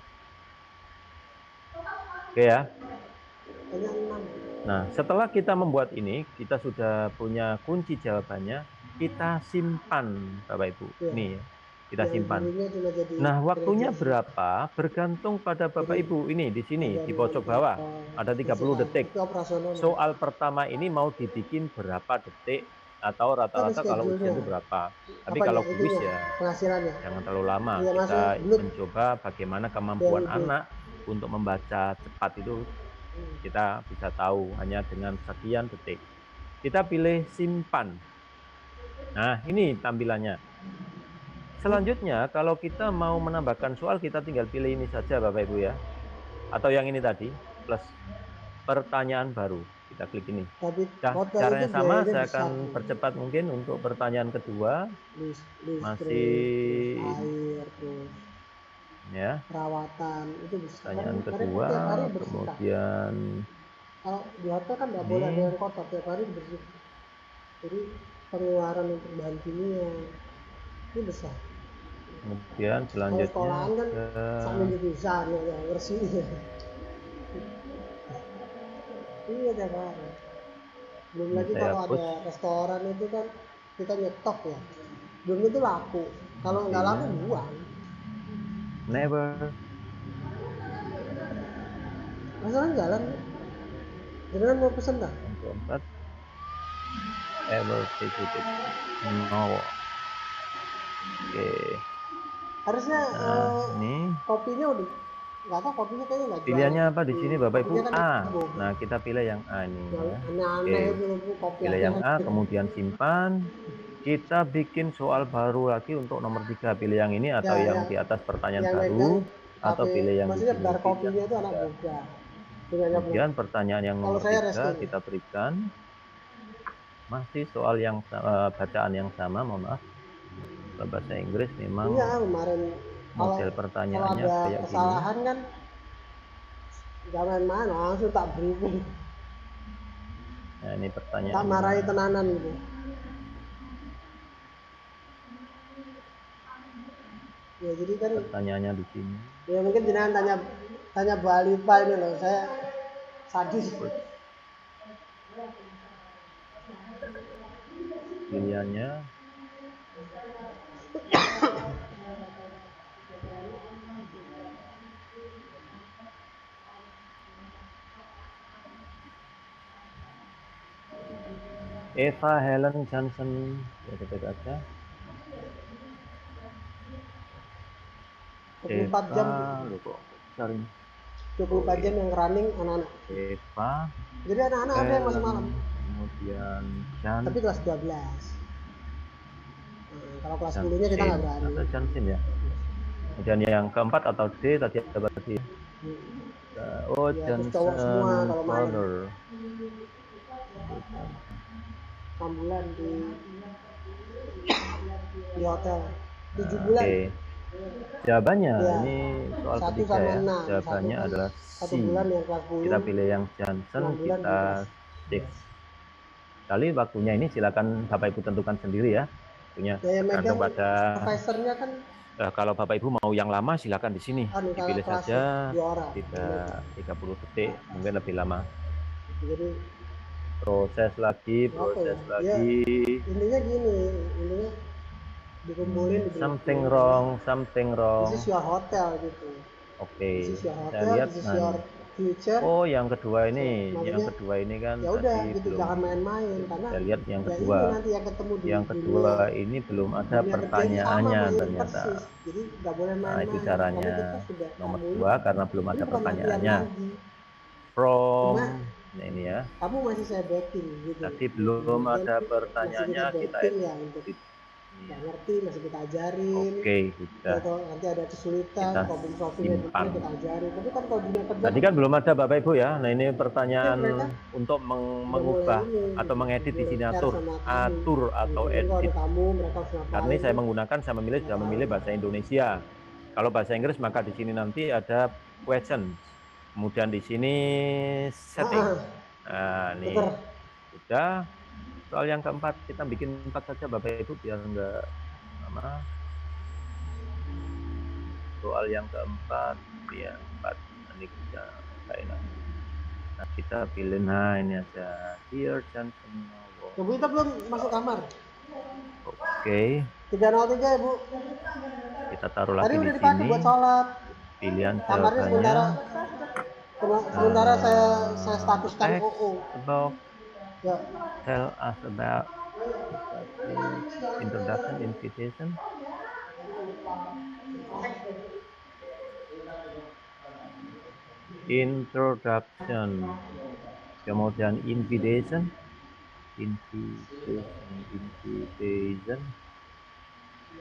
Oke ya. Nah, setelah kita membuat ini, kita sudah punya kunci jawabannya. Kita simpan, Bapak Ibu. Ini ya, kita simpan. Nah, waktunya berapa? Bergantung pada Bapak Ibu. Ini di sini di pojok bawah ada 30 detik. Soal pertama ini mau dibikin berapa detik atau rata-rata kalau ujian itu berapa? Tapi kalau kuis ya jangan terlalu lama. Kita mencoba bagaimana kemampuan anak untuk membaca cepat itu. Kita bisa tahu hanya dengan sekian detik. Kita pilih simpan. Nah, ini tampilannya. Selanjutnya, kalau kita mau menambahkan soal, kita tinggal pilih ini saja Bapak Ibu ya. Atau yang ini tadi, plus pertanyaan baru. Kita klik ini. Nah, caranya sama, saya akan percepat mungkin untuk pertanyaan kedua. Masih ya. Perawatan itu bisa. Pertanyaan kedua, kemudian kalau di hotel kan nggak boleh ada yang kotor, tiap hari bersih. Jadi pengeluaran untuk bahan kimia ini besar. Kemudian selanjutnya sekolahan kan sambil bisa ya bersih. Iya tiap hari. Belum lagi kalau ada restoran itu kan kita nyetok ya. Belum itu laku. Kalau nggak laku buang. Never. Masalah jalan. Jangan mau pesen dah. Yang keempat. Ever take it. No. Oke. Harusnya ini kopinya udah nggak tahu kopinya kayaknya nggak. Pilihannya apa di sini Bapak Ibu? Kan A. Nah, kita pilih yang A ini ya. Oke. Pilih yang A, kemudian simpan. Kita bikin soal baru lagi untuk nomor 3. Pilih yang ini atau yang di atas pertanyaan baru atau pilih yang di sini. Kopinya itu anak muda. Kemudian pertanyaan yang nomor 3 kita berikan. Masih soal yang bacaan yang sama, mohon maaf. Bahasa Inggris memang model pertanyaannya kalau ada kayak kesalahan gini. Kan gak main-main, langsung tak briefing. Nah, ini pertanyaan. Tak marahi tenanan gitu. Ya jadi kan pertanyaannya di sini. Ya mungkin jenengan tanya Bu Alifa ini loh, saya sadis. pilihannya. Eva Helen Johnson, ya kita baca. 24 jam. Loh kok besar ini. 24 jam yang running anak-anak. Eva. Jadi anak-anak ada yang masuk malam. Kemudian Jan. Tapi kelas 12. Nah, kalau kelas 10-nya kita nggak berani. Atau Jansin ya. Kemudian yang keempat atau D tadi ada berarti. Oh, Ya, terus Johnson cowok semua kalau malam. Fowler. 6 bulan di hotel. 7 bulan. Oke. Jawabannya Ya. ini soal 1 ketiga sama ya. 6. Jawabannya adalah C. 1 bulan yang kelas 10. Kita pilih yang Johnson, 6 bulan kita six. Kali waktunya ini silakan Bapak Ibu tentukan sendiri ya. Punya Ya, yang megang pada supervisornya kan kalau Bapak Ibu mau yang lama silakan di sini. Dipilih kelas saja juara. tidak 30 detik, mungkin lebih lama. Jadi Proses lagi. Ya, intinya gini, intinya dikumpulin di Something wrong. This is your hotel gitu. Oke. This is your Saya hotel, lihat this is your future. oh, yang kedua ini, Maksudnya, yang kedua ini kan ya udah tadi gitu, belum. jangan main-main karena Saya lihat yang ya kedua. ini nanti yang ketemu di Yang kedua ini belum ada dunia kerja ini pertanyaannya sama, ternyata. persis. Jadi nggak boleh main-main. Nah, itu caranya. Karena kita sudah Nomor tamuin. 2 karena belum ada Ini bukan pertanyaannya. latihan lagi. From Cuma, nah ini ya. kamu masih saya backing gitu. Tadi belum ada pertanyaannya, masih kita backing ya untuk nggak ngerti masih kita ajarin. Oke, sudah. Atau nanti ada kesulitan, Kita problem solvingnya simpan. kita ajarin. Tapi kan kalau dunia kerja Tadi kan belum ada Bapak Ibu ya. Nah, ini pertanyaan mereka untuk mengubah atau mengedit di sini atur atau edit. Karena ini saya menggunakan, saya sudah memilih bahasa Indonesia. Kalau bahasa Inggris maka di sini nanti ada question. Kemudian di sini setting. Nah, ini sudah. Soal yang keempat kita bikin 4 saja Bapak Ibu biar enggak lama. Soal yang keempat ya 4 ini kita enak. Nah, kita pilih ini aja. Dear Johnson. Ibu kita belum masuk kamar. Oke. 303 ya Bu. Kita taruh lagi Tadi di udah dipakai sini. buat sholat. Pilihan Kamarnya jawabannya. sementara saya statuskan OO. About Ya. tell us about introduction invitation. Introduction, kemudian invitation,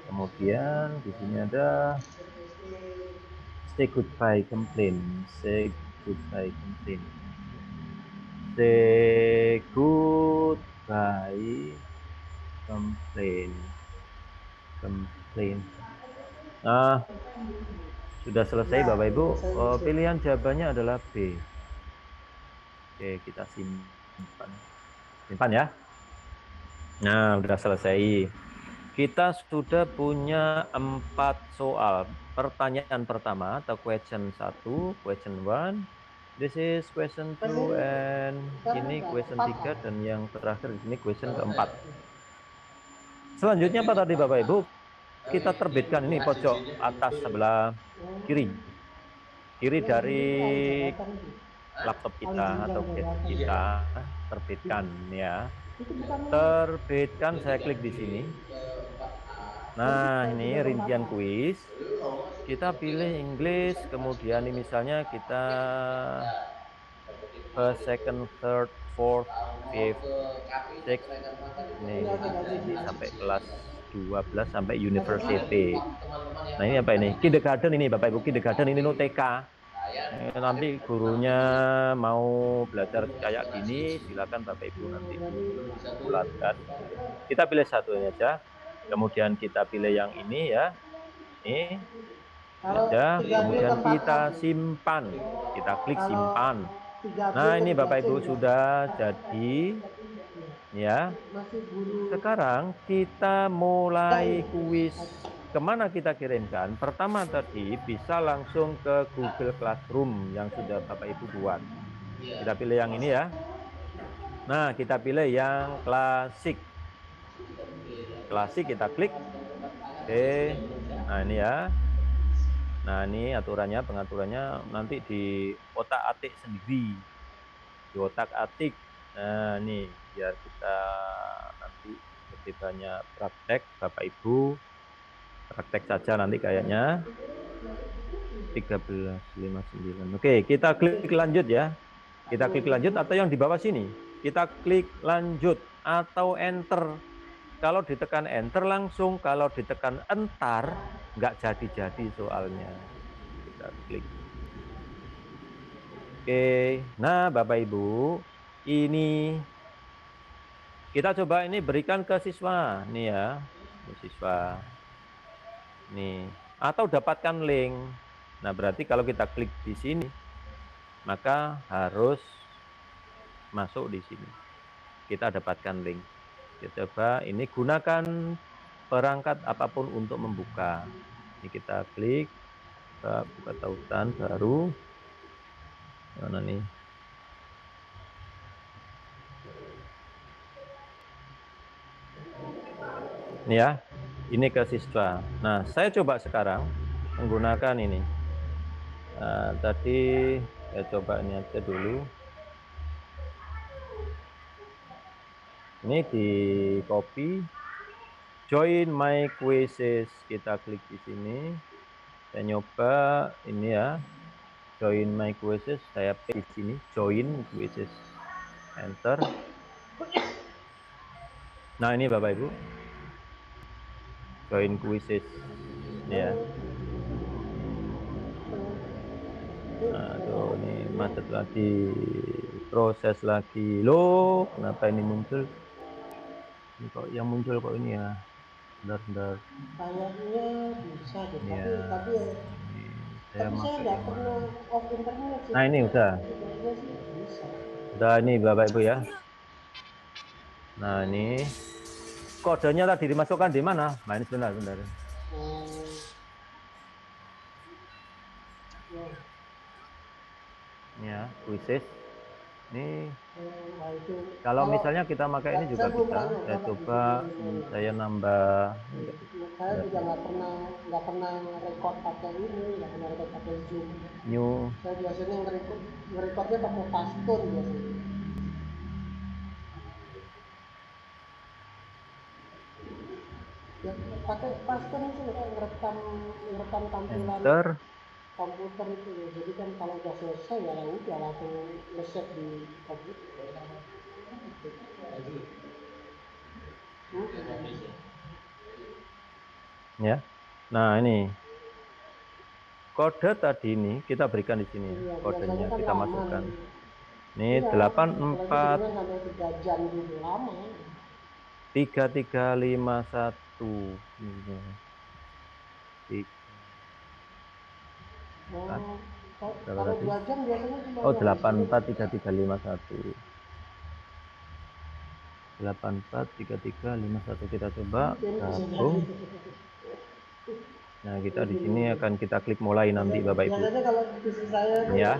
kemudian di sini ada say goodbye complain, say goodbye complain. Say goodbye complain. Nah, sudah selesai Bapak Ibu. Pilihan jawabannya adalah B. Oke, kita simpan ya. Nah, sudah selesai. Kita sudah punya 4 soal. Pertanyaan pertama atau question 1, question 1. This is question 2 and ini question 3 dan yang terakhir di sini question keempat. Selanjutnya apa tadi Bapak Ibu? Kita terbitkan ini pojok atas sebelah kiri. Kiri dari laptop kita atau gadget kita, terbitkan ya. Terbitkan, saya klik di sini. Nah, ini rincian kuis. Kita pilih English, kemudian ini misalnya kita second, third, fourth, fifth, sixth. Ini sampai kelas 12 sampai university. Nah, ini apa ini? Kindergarten ini Bapak Ibu, kindergarten ini no TK. Nanti gurunya mau belajar kayak gini, silakan Bapak Ibu nanti bulatkan. Kita pilih satu aja. Kemudian kita pilih yang ini ya. Ini aja, kemudian kita simpan. Kita klik simpan. Nah, ini Bapak Ibu sudah jadi ya. Sekarang kita mulai kuis. Kemana kita kirimkan? Pertama tadi bisa langsung ke Google Classroom yang sudah Bapak Ibu buat. Kita pilih yang ini ya. Nah, kita pilih yang klasik. klasik kita klik. Oke, nah ini ya. Nah ini aturannya, pengaturannya nanti di otak atik sendiri, di otak atik. Nah ini biar kita nanti lebih banyak praktek, Bapak Ibu praktek saja nanti kayaknya 1359. Oke, kita klik lanjut ya. Kita klik lanjut atau yang di bawah sini. Kita klik lanjut atau enter. Kalau ditekan enter langsung, kalau ditekan entar nggak jadi-jadi soalnya. Kita klik. Oke, nah Bapak Ibu, ini kita coba ini berikan ke siswa, nih ya, ke siswa. Nih, atau dapatkan link. Nah, berarti kalau kita klik di sini, maka harus masuk di sini. Kita dapatkan link. Kita coba ini gunakan perangkat apapun untuk membuka. Ini kita klik, buka tautan baru. Mana nih? Ini ya, ini ke siswa. Nah, saya coba sekarang menggunakan ini. Nah, tadi saya coba ini aja dulu. Ini di copy, join my quizzes, kita klik di sini. Saya nyoba ini ya, join my quizzes, saya paste di sini, join quizzes, enter. Nah ini Bapak Ibu, join quizzes, ya. Aduh, ini macet lagi, proses lagi. Loh, kenapa ini muncul? Ini kok yang muncul kok ini ya? Bentar. Kayaknya bisa deh, Ya, tapi saya saya nggak pernah off internet sih. Nah ini udah. Bisa. Udah ini Bapak Ibu ya. Nah ini kodenya tadi dimasukkan di mana? Nah ini sebentar. Ini ya, quizzes. Ini kalau misalnya kita pakai ini juga bisa. Saya coba, saya nambah. Saya juga nggak pernah record pakai ini, nggak pernah record pakai Zoom. New. Saya biasanya ngerekodnya pakai Pastor biasanya. Ya, pakai Pastor itu ngerekam tampilan komputer itu. Jadi kan kalau udah selesai ya udah langsung nge-save di komputer. Ya. Nah ini kode tadi ini kita berikan di sini. Kodenya kita masukkan. Ini 84 3351. Berapa tadi? Oh 843351. 843351 kita coba gabung. Nah kita di sini akan kita klik mulai nanti Bapak Ibu. Ya.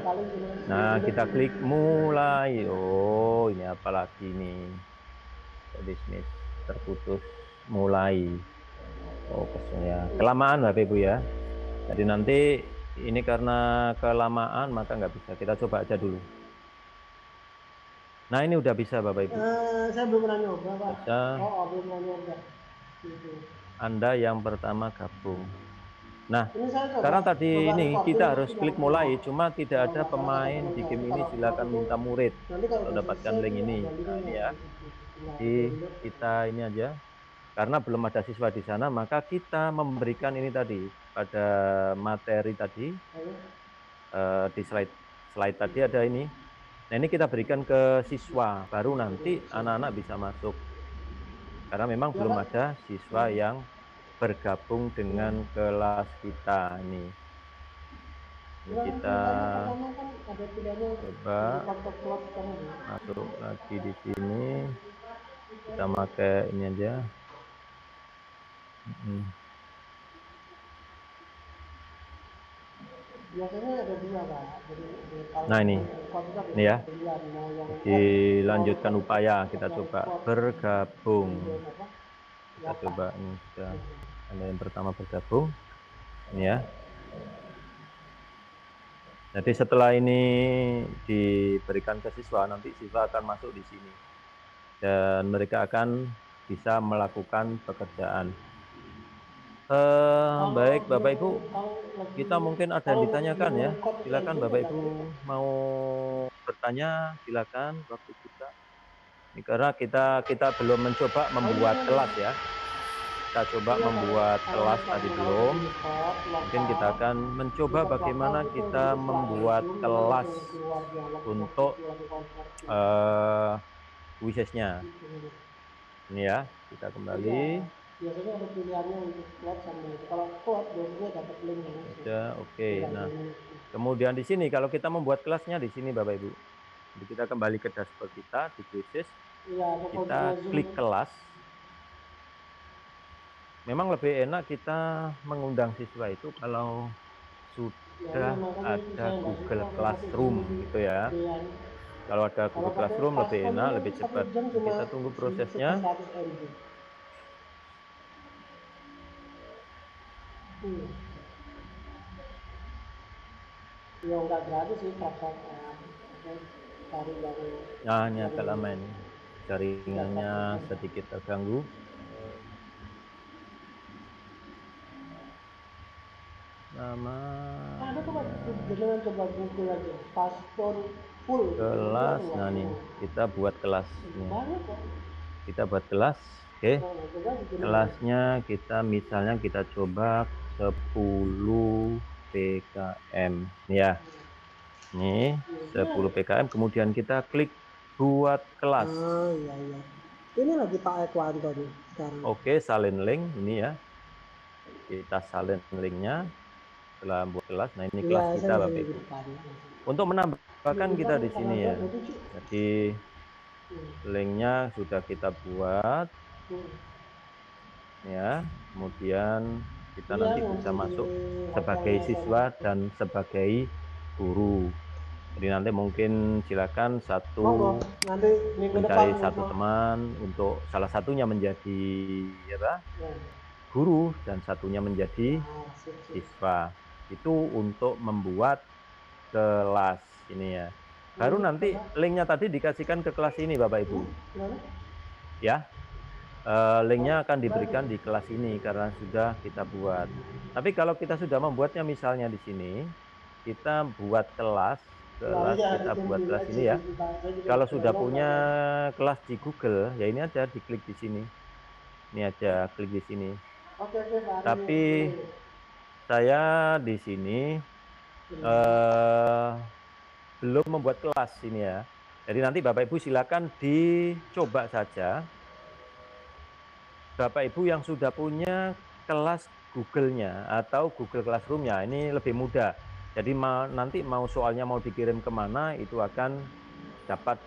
Nah kita klik mulai. Oh ini apa lagi nih? Dismiss, terputus, mulai. Oh ya kelamaan Bapak Ibu ya. Jadi nanti ini karena kelamaan maka nggak bisa. Kita coba aja dulu. Nah ini udah bisa Bapak Ibu. Saya belum pernah nyoba Pak. Bisa. Belum pernah nyoba. Gitu. Anda yang pertama gabung. Nah, karena tadi ini kita harus klik mulai, cuma tidak ada pemain di game ini, silakan minta murid untuk dapatkan link ini. Nah, ini ya. Jadi kita ini aja. Karena belum ada siswa di sana, maka kita memberikan ini tadi pada materi tadi di slide tadi ada ini. Nah, ini kita berikan ke siswa, baru nanti anak-anak bisa masuk. Karena memang belum ada siswa yang bergabung dengan kelas kita ini. Ini kita coba masuk lagi di sini. Kita pakai ini aja. Nah ini ya. Dilanjutkan upaya kita coba bergabung. Kita coba ini sudah ada yang pertama bergabung. Ini ya. Jadi setelah ini diberikan ke siswa, nanti siswa akan masuk di sini. Dan mereka akan bisa melakukan pekerjaan. Baik Bapak Ibu, kita mungkin ada yang ditanyakan ya. Silakan Bapak Ibu mau bertanya, silakan waktu kita. Ini karena kita belum mencoba membuat kelas ya. Kita coba membuat kelas tadi belum. Mungkin kita akan mencoba bagaimana kita membuat kelas untuk kuisesnya. Ini ya, kita kembali. Biasanya ada pilihannya untuk slot sama kalau slot biasanya dapat link. Ya, oke. Nah, kemudian di sini kalau kita membuat kelasnya di sini Bapak Ibu. Jadi kita kembali ke dashboard kita di quizzes. Kita klik kelas. Memang lebih enak kita mengundang siswa itu kalau sudah ada Google Classroom gitu ya. Kalau ada Google Classroom lebih enak, lebih cepat. Kita tunggu prosesnya. Ya nggak gratis sih praktek cari yang. Nah, ini agak lama ini. Jaringannya sedikit terganggu. Nama Jangan coba Google aja paspor full kelas. Nah nih kita buat kelas ini. Kita buat kelas. Oke. Kelasnya kita misalnya kita coba 10 PKM ya. Nih 10 PKM kemudian kita klik buat kelas. Oh iya iya. Ini lagi Pak Ekwanto nih sekarang. Oke, salin link ini ya. Kita salin linknya. Setelah buat kelas, nah ini kelas kita Bapak Ibu. Untuk menambahkan kita di sini ya. Jadi linknya sudah kita buat, ya. Kemudian kita nanti bisa masuk sebagai siswa dan sebagai guru. Jadi nanti mungkin silakan mencari satu teman untuk salah satunya menjadi apa? Guru dan satunya menjadi siswa. Itu untuk membuat kelas ini ya. Baru nanti linknya tadi dikasihkan ke kelas ini Bapak Ibu. Ya, linknya akan diberikan di kelas ini karena sudah kita buat. Tapi kalau kita sudah membuatnya misalnya di sini, kita buat kelas kita buat kelas ini ya. Kalau sudah punya kelas di Google, ya ini aja diklik di sini. Ini aja klik di sini. Tapi saya di sini belum membuat kelas ini ya. Jadi nanti Bapak Ibu silakan dicoba saja. Bapak Ibu yang sudah punya kelas Google-nya atau Google Classroom-nya ini lebih mudah. Jadi nanti mau soalnya mau dikirim kemana itu akan dapat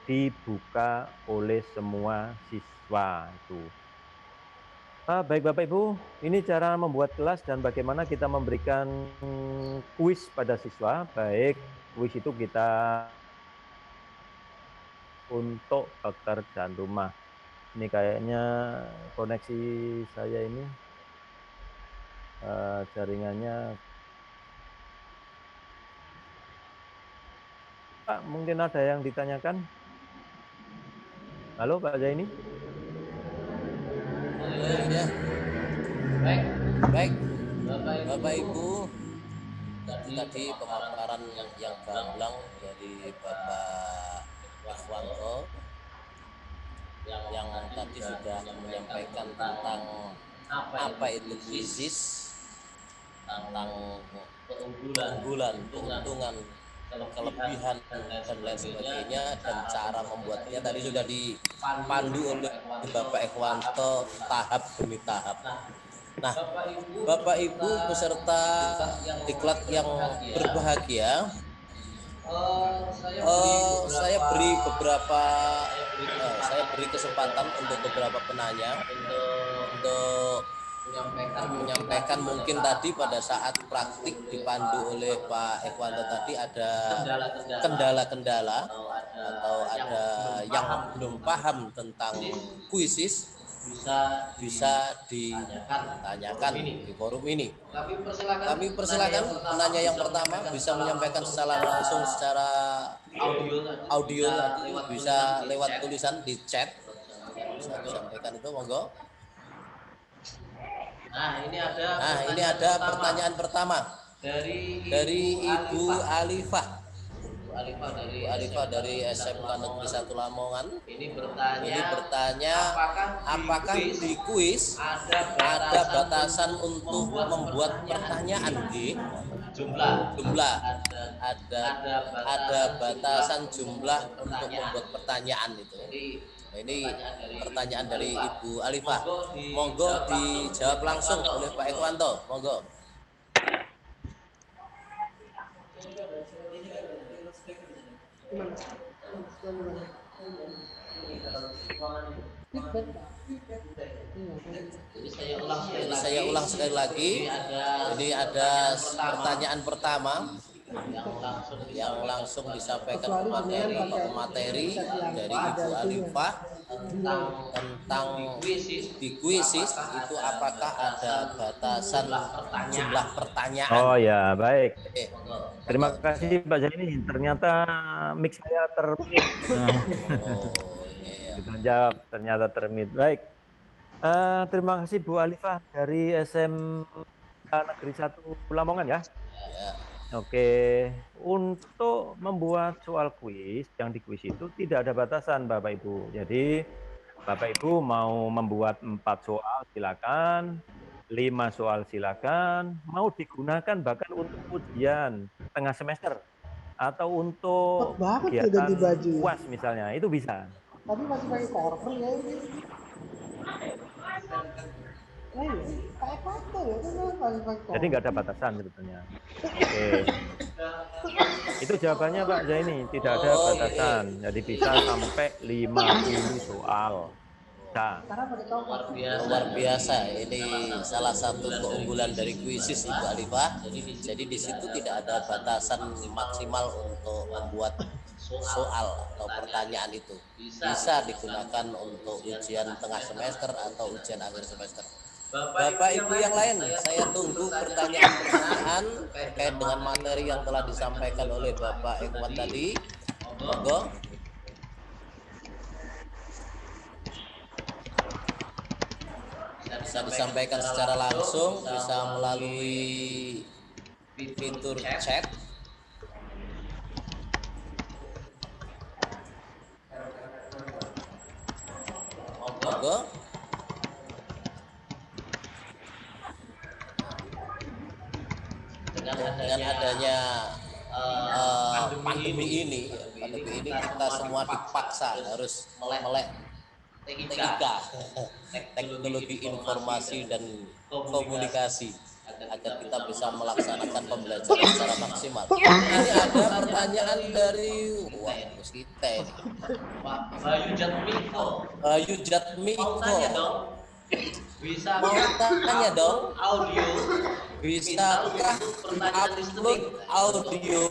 dibuka oleh semua siswa itu. Baik Bapak Ibu, ini cara membuat kelas dan bagaimana kita memberikan kuis pada siswa. Baik kuis itu kita untuk pekerjaan rumah. Ini kayaknya koneksi saya ini jaringannya. Pak, mungkin ada yang ditanyakan? Halo Pak Zaini? Ya. Baik. Bapak Ibu, tadi pemaparan yang gamblang dari Bapak Ekwanto yang tadi sudah menyampaikan tentang apa itu krisis, tentang keunggulan, keuntungan, kelebihan dan lain sebagainya, dan cara membuatnya tadi sudah dipandu oleh Bapak Ekwanto tahap demi tahap. Nah, Bapak Ibu peserta diklat yang berbahagia, saya beri kesempatan untuk beberapa penanya untuk menyampaikan mungkin tadi pada saat praktik dipandu oleh Pak Ekwanto tadi ada kendala-kendala atau ada yang belum paham tentang kuisis. bisa ditanyakan di forum ini. Kami persilakan penanya yang pertama bisa menyampaikan secara langsung secara audio tadi, bisa lewat tulisan di chat, bisa disampaikan itu, monggo. Nah, ini ada pertanyaan pertama dari Ibu Alifah. Ibu Alifah dari SMK Negeri 1 Lamongan. Ini bertanya, apakah di kuis ada batasan untuk membuat pertanyaan, G? Jumlah. Ada batasan jumlah untuk membuat pertanyaan itu. Ini pertanyaan dari Ibu Alifah. Monggo dijawab langsung oleh Pak Ekwanto. Monggo. Jadi saya ulang sekali lagi. Ini ada pertanyaan pertama yang langsung disampaikan pemateri dari Ibu Alifah tentang di kuisis itu apakah ada batasan jumlah pertanyaan. Oh ya, baik. Terima kasih Pak Zaini. Ternyata mix saya termute. Kita jawab ternyata termute. Baik. Terima kasih Bu Alifah dari SMK Negeri 1 Lamongan ya. Oke, untuk membuat soal kuis, yang di kuis itu tidak ada batasan Bapak Ibu. Jadi Bapak Ibu mau membuat 4 soal silakan, 5 soal silakan, mau digunakan bahkan untuk ujian tengah semester atau untuk kegiatan UAS misalnya, itu bisa. Tadi masih pakai korban ya ini. Jadi nggak ada batasan sebetulnya. Oke. Itu jawabannya Pak Zaini, tidak ada batasan. Jadi bisa sampai 50 soal. Nah, luar biasa. Ini salah satu keunggulan dari kuisis Ibu Alifah. Jadi di situ tidak ada batasan maksimal untuk membuat soal atau pertanyaan itu. Bisa digunakan untuk ujian tengah semester atau ujian akhir semester. Bapak Ibu yang lain, saya tunggu pertanyaan-pertanyaan terkait dengan materi yang telah disampaikan oleh Bapak Ikhwan tadi. Monggo. Bisa disampaikan secara langsung, bisa melalui fitur chat. Monggo. Dengan adanya pandemi ini kita semua dipaksa harus melek TIK, teknologi informasi dan komunikasi, agar kita bisa melaksanakan pembelajaran secara maksimal. Ini ada pertanyaan dari Bayu Jatmiko. Mau tanya dong, bisakah upload audio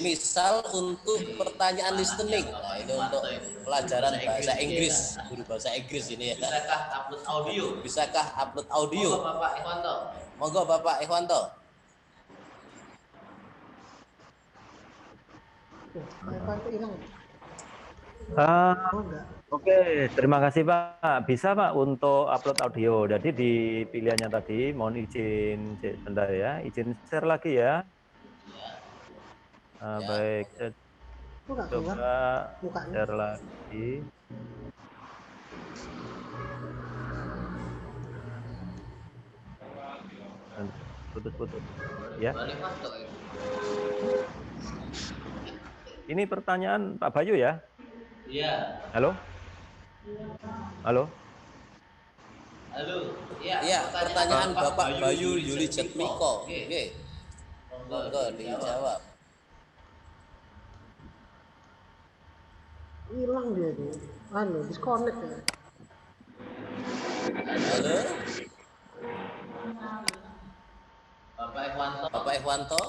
misal untuk pertanyaan listening? Nah, ini untuk pelajaran bahasa Inggris, guru bahasa Inggris ini ya. Bisakah upload audio? Monggo Bapak Ikhwanto. Oke, terima kasih Pak. Bisa Pak untuk upload audio. Jadi di pilihannya tadi, mohon izin sebentar ya, izin share lagi ya. Baik, saya coba share lagi. Putus-putus ya. Ini pertanyaan Pak Bayu ya? Iya. Halo? Halo? Iya, pertanyaan Bapak Bayu Yuli Jatmiko. Oke. Monggo dijawab. Hilang dia tuh. Disconnect ya. Halo? Bapak Ikhwanto?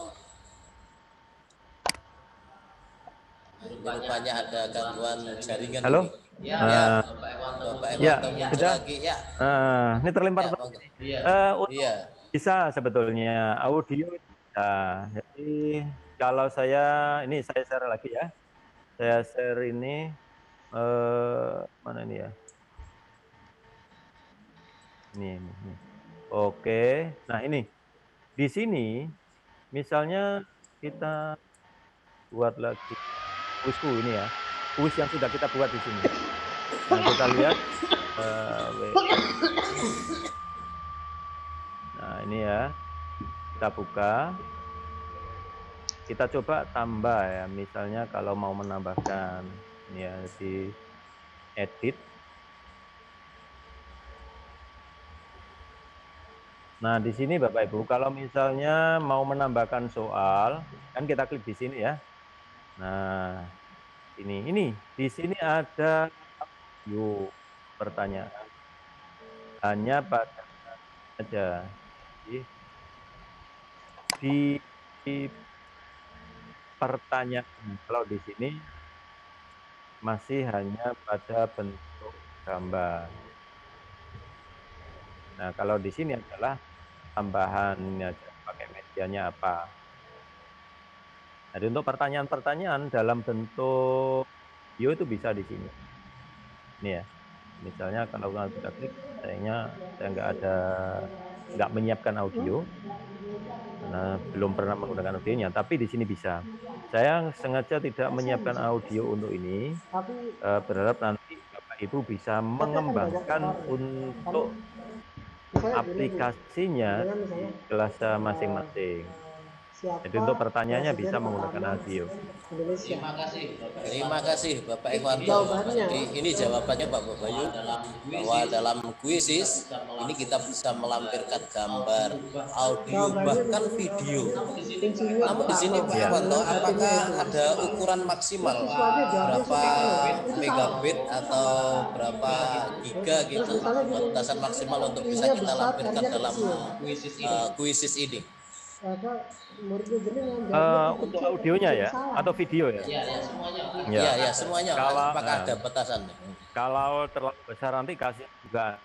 Rupanya ada gangguan jaringan. Halo? Ya, Bapak Ya, Ewanto muncul sudah. lagi ya. Ini terlempar. Ya, monggo. Untuk Iya. bisa sebetulnya audio bisa. Jadi kalau ini saya share lagi ya. Saya share ini mana ini ya? Ini. Oke. Nah, ini di sini misalnya kita buat lagi kuisku ini ya. Kuis yang sudah kita buat di sini. Nah, kita lihat nah, ini ya. Kita buka. Kita coba tambah ya. Misalnya kalau mau menambahkan ini ya di edit. Nah, di sini Bapak Ibu, kalau misalnya mau menambahkan soal, kan kita klik di sini ya. Nah, ini di sini ada audio pertanyaan. Hanya pada saja. Di pertanyaan, kalau di sini masih hanya pada bentuk gambar. Nah, kalau di sini adalah tambahannya aja, pakai medianya apa. Jadi untuk pertanyaan-pertanyaan dalam bentuk video itu bisa di sini. Ini ya, misalnya kalau kita klik, sayangnya saya nggak menyiapkan audio, karena belum pernah menggunakan audionya, tapi di sini bisa. Saya sengaja tidak menyiapkan audio untuk ini, Tapi berharap nanti Bapak Ibu bisa tapi akan banyak mengembangkan orang. Kan untuk misalnya gini Bu, aplikasinya dengan di misalnya kelas masing-masing. Jadi siapa untuk pertanyaannya bisa presiden menggunakan pertama audio. Indonesia. Terima kasih Bapak Ewanto. Jawabannya Jadi ini jawabannya Bapak Bayu bahwa dalam kuisis ini kita bisa melampirkan gambar, audio, bahkan video. kuncinya Namun di sini Pak Ya. Ewanto, artinya apakah itu. ada ukuran maksimal Siswanya jawabnya berapa seperti itu. Itu salah. megabit atau berapa giga Terus gitu misalnya gini, batasan maksimal untuk bisa I-nya kita besar, lampirkan R-nya dalam kecil. kuisis ini? Muridnya jenengan jawabnya Untuk kecil, audionya jadi ya, salah. atau video ya? Iya, ya semuanya. Kalau Apakah ada batasannya? kalau terlalu besar nanti kasih juga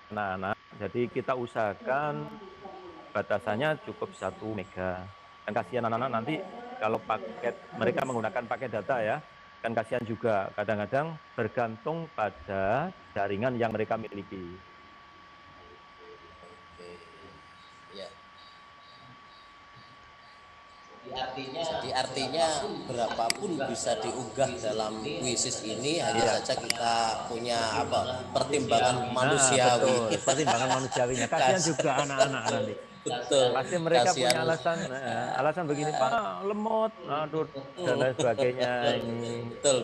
anak-anak. Jadi kita usahakan batasannya cukup 1 mega. Kan kasihan anak-anak nanti kalau mereka menggunakan paket data ya, kan kasihan juga. Kadang-kadang bergantung pada jaringan yang mereka miliki. Ya. Jadi artinya berapapun bisa diunggah dalam kuisis ini, hanya saja kita punya pertimbangan manusiawi. Betul, pertimbangan manusiawinya. Kasihan juga anak-anak nanti. Betul. Pasti mereka Kasihan. punya alasan begini, Pak, lemot, aduh, dan lain sebagainya ini. Betul.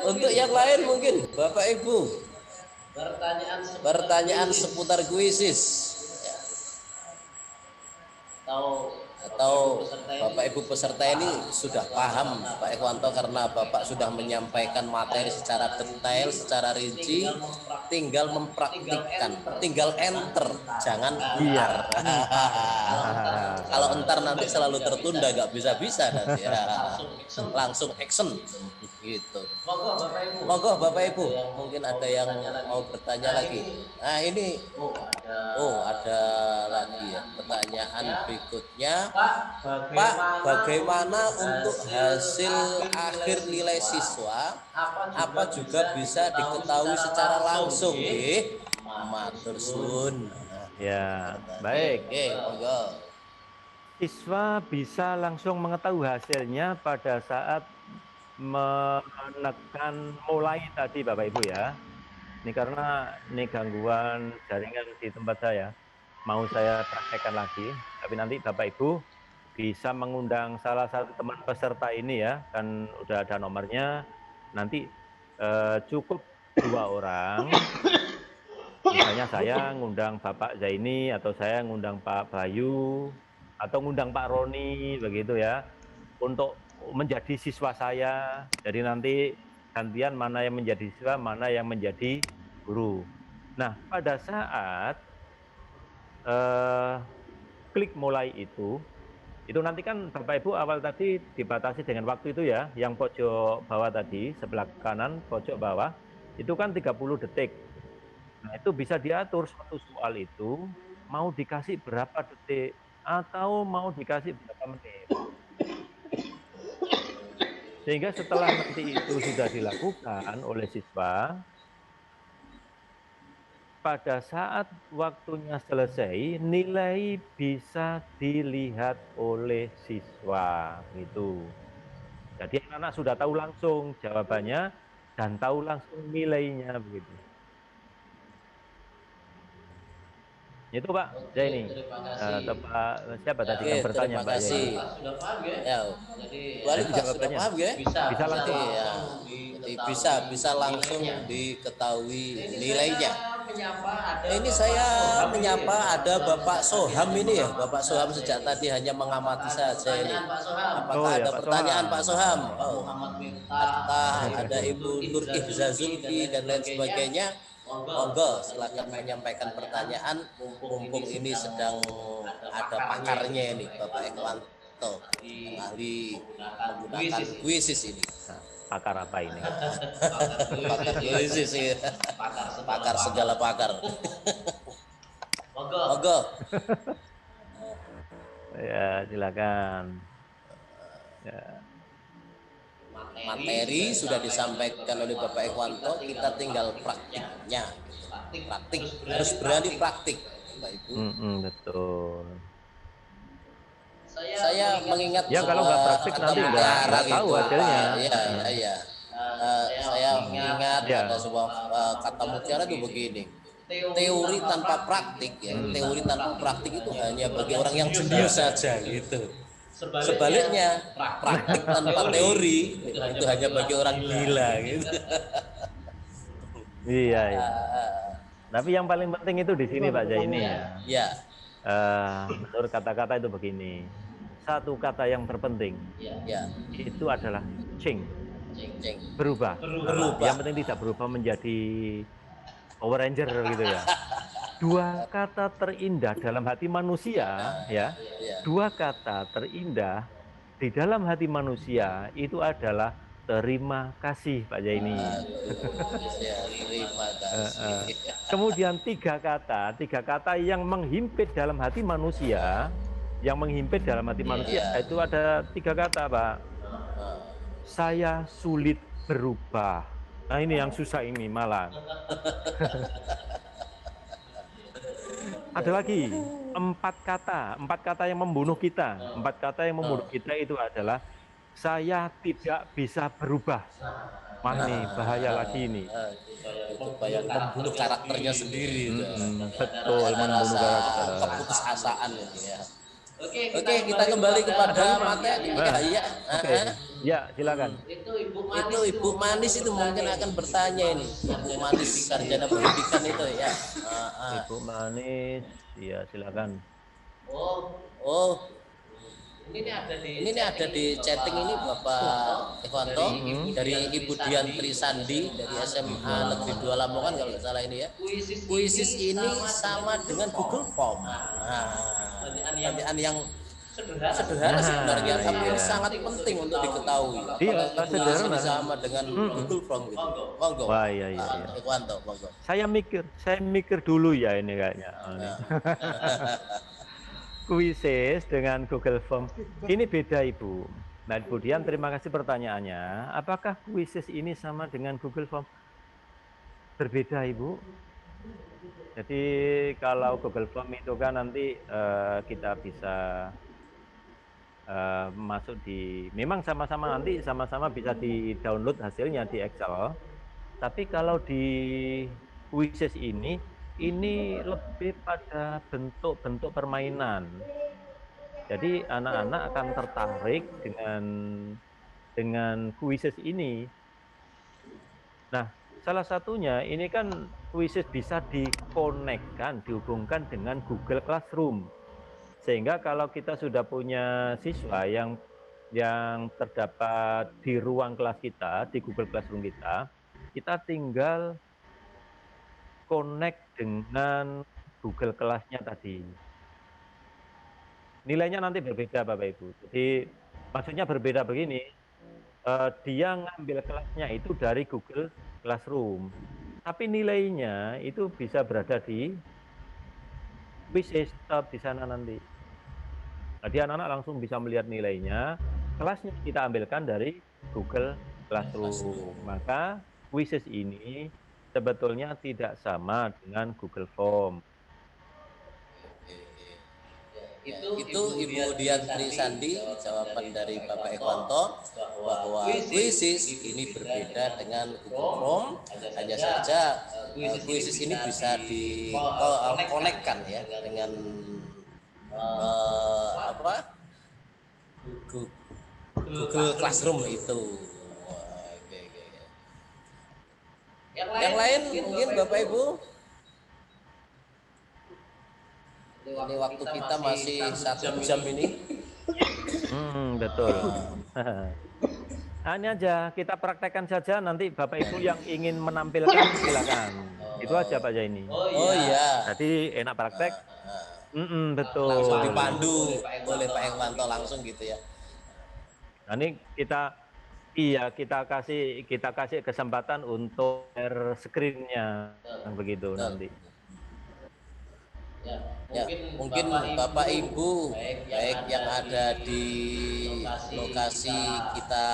Untuk yang lain mungkin Bapak Ibu pertanyaan seputar kuisis. Atau Bapak Ibu peserta ini sudah paham Pak Ewanto karena Bapak sudah menyampaikan materi secara detail, secara rinci, tinggal mempraktikkan, tinggal enter, jangan entar. Kalau entar nanti selalu tertunda, nggak bisa-bisa nanti ya. Langsung action gitu. Monggo Bapak Ibu, mungkin ada yang mau bertanya lagi. Nah ini, ada lagi ya pertanyaan berikutnya. Pak, bagaimana untuk hasil akhir nilai siswa? Apa juga bisa diketahui secara langsung? Matur suwun. Ya, baik. Oke, monggo. Siswa bisa langsung mengetahui hasilnya pada saat menekan mulai tadi Bapak Ibu ya. Ini karena ini gangguan jaringan di tempat saya. Mau saya praktekkan lagi, tapi nanti Bapak Ibu bisa mengundang salah satu teman peserta ini ya, kan udah ada nomornya. Nanti cukup 2 orang. Misalnya saya ngundang Bapak Zaini atau saya ngundang Pak Bayu atau ngundang Pak Roni begitu ya, untuk menjadi siswa saya. Jadi nanti gantian mana yang menjadi siswa, mana yang menjadi guru. Nah, pada saat klik mulai itu Itu nanti kan Bapak Ibu awal tadi dibatasi dengan waktu itu ya, yang pojok bawah tadi, sebelah kanan pojok bawah, itu kan 30 detik. Nah, itu bisa diatur satu soal itu mau dikasih berapa detik atau mau dikasih berapa menit. Sehingga setelah nanti itu sudah dilakukan oleh siswa, pada saat waktunya selesai, nilai bisa dilihat oleh siswa, gitu. Jadi anak-anak sudah tahu langsung jawabannya dan tahu langsung nilainya, begitu. Itu Pak Zaini. Atau Pak siapa tadi yang bertanya terima Pak kasih. Zaini? Ya, balik Jadi Pak, sudah jawabannya paham ya? bisa langsung. Ya, jadi bisa langsung diketahui nilainya. Ini saya menyapa ada Bapak Soham ini ya, Bapak Soham sejak tadi hanya mengamati saja ini. Apakah Oh ya, ada Pak pertanyaan Soham. Pak Soham? Oh, apakah ada Ibu Nur Ihza Zulfi dan lain sebagainya? Monggo silakan menyampaikan pertanyaan, mumpung ini sedang ada pakarnya ini Bapak Ekwanto yang ahli menggunakan kuisis ini. Nah, pakar apa ini? Pakar kuisis ya. Pakar segala pakar. Monggo. Ya, silakan. Ya. Materi sudah disampaikan oleh Bapak Ekwanto, kita tinggal praktiknya. Praktik, harus berani praktik, Bapak Ibu. Betul. Saya mengingat Ya kalau nggak praktik nanti nggak tahu hasilnya. Iya. Saya mengingat ada sebuah kata mutiara itu begini. Teori tanpa praktik ya, teori tanpa praktik itu hanya bagi orang yang jenius saja gitu. Sebaliknya, praktik tanpa teori itu hanya bagi orang gila gitu. Iya. Tapi yang paling penting itu di sini Pak Zaini ya. Ya. Menurut kata-kata itu begini. Satu kata yang terpenting itu adalah change. Berubah. Yang penting tidak berubah menjadi Power Ranger gitu ya. Dua kata terindah dalam hati manusia ya. Dua kata terindah di dalam hati manusia itu adalah terima kasih Pak Zaini. Terima kasih. Kemudian tiga kata yang menghimpit dalam hati manusia, itu ada tiga kata Pak. Saya sulit berubah. Nah ini yang susah ini malah. Ada lagi empat kata yang membunuh kita. Empat kata yang membunuh kita itu adalah saya tidak bisa berubah. Wah ini bahaya lagi ini. Itu membunuh karakternya sendiri. Betul, membunuh karakter. Keputusasaan ini ya. Oke, kita kembali kepada materi. Ya, silakan. Itu Ibu Manis itu mungkin akan bertanya ini. Ibu Manis sarjana pendidikan itu ya. Ibu Manis, ya silakan. Oh. Ini ada di chatting ini Bapak Ekwanto dari Ibu Diantri Sandi dari SMA Negeri 2 Lamongan kalau nggak salah ini ya. Kuisis ini sama dengan Google Form. Pertanyaan yang sederhana sebenarnya, tapi ini sangat penting untuk diketahui. Iya, sederhana. Sama dengan Google Form gitu. Monggo. Wah, iya. Ekwanto, monggo. Saya mikir dulu ya ini kayaknya. Kuisis dengan Google Form ini beda Ibu. Nah Ibu Dian, terima kasih pertanyaannya. Apakah kuisis ini sama dengan Google Form? Berbeda Ibu. Jadi kalau Google Form itu kan nanti kita bisa masuk di, memang sama-sama nanti sama-sama bisa di download hasilnya di Excel. Tapi kalau di kuisis ini lebih pada bentuk-bentuk permainan. Jadi anak-anak akan tertarik dengan kuisis ini. Nah, salah satunya ini kan kuisis bisa dikonekkan, dihubungkan dengan Google Classroom. Sehingga kalau kita sudah punya siswa yang terdapat di ruang kelas kita, di Google Classroom kita tinggal connect dengan Google kelasnya tadi. nilainya nanti berbeda Bapak Ibu. Jadi maksudnya berbeda begini, dia ngambil kelasnya itu dari Google Classroom, tapi nilainya itu bisa berada di Quizzes di sana nanti. Jadi anak-anak langsung bisa melihat nilainya, kelasnya kita ambilkan dari Google Classroom. Maka Quizzes ini sebetulnya tidak sama dengan Google Form. Itu Ibu Dian Trisandi jawaban dari Bapak Ekwanto bahwa Quizzes ini berbeda dengan Google Form, hanya saja Quizzes ini bisa dikonekkan ya dengan Google Classroom itu. Yang lain mungkin Bapak Ibu. Ini waktu kita masih 1 jam ini. Betul. Nah, ini aja kita praktekkan saja, nanti Bapak Ibu yang ingin menampilkan silakan. Itu aja Pak Zaini. Oh iya. Jadi enak praktek. Betul. Langsung dipandu oleh Pak Ekwanto langsung gitu ya. Nah, ini kita kasih kesempatan untuk share screen-nya begitu nanti. Ya, mungkin Bapak Ibu baik yang ada di lokasi kita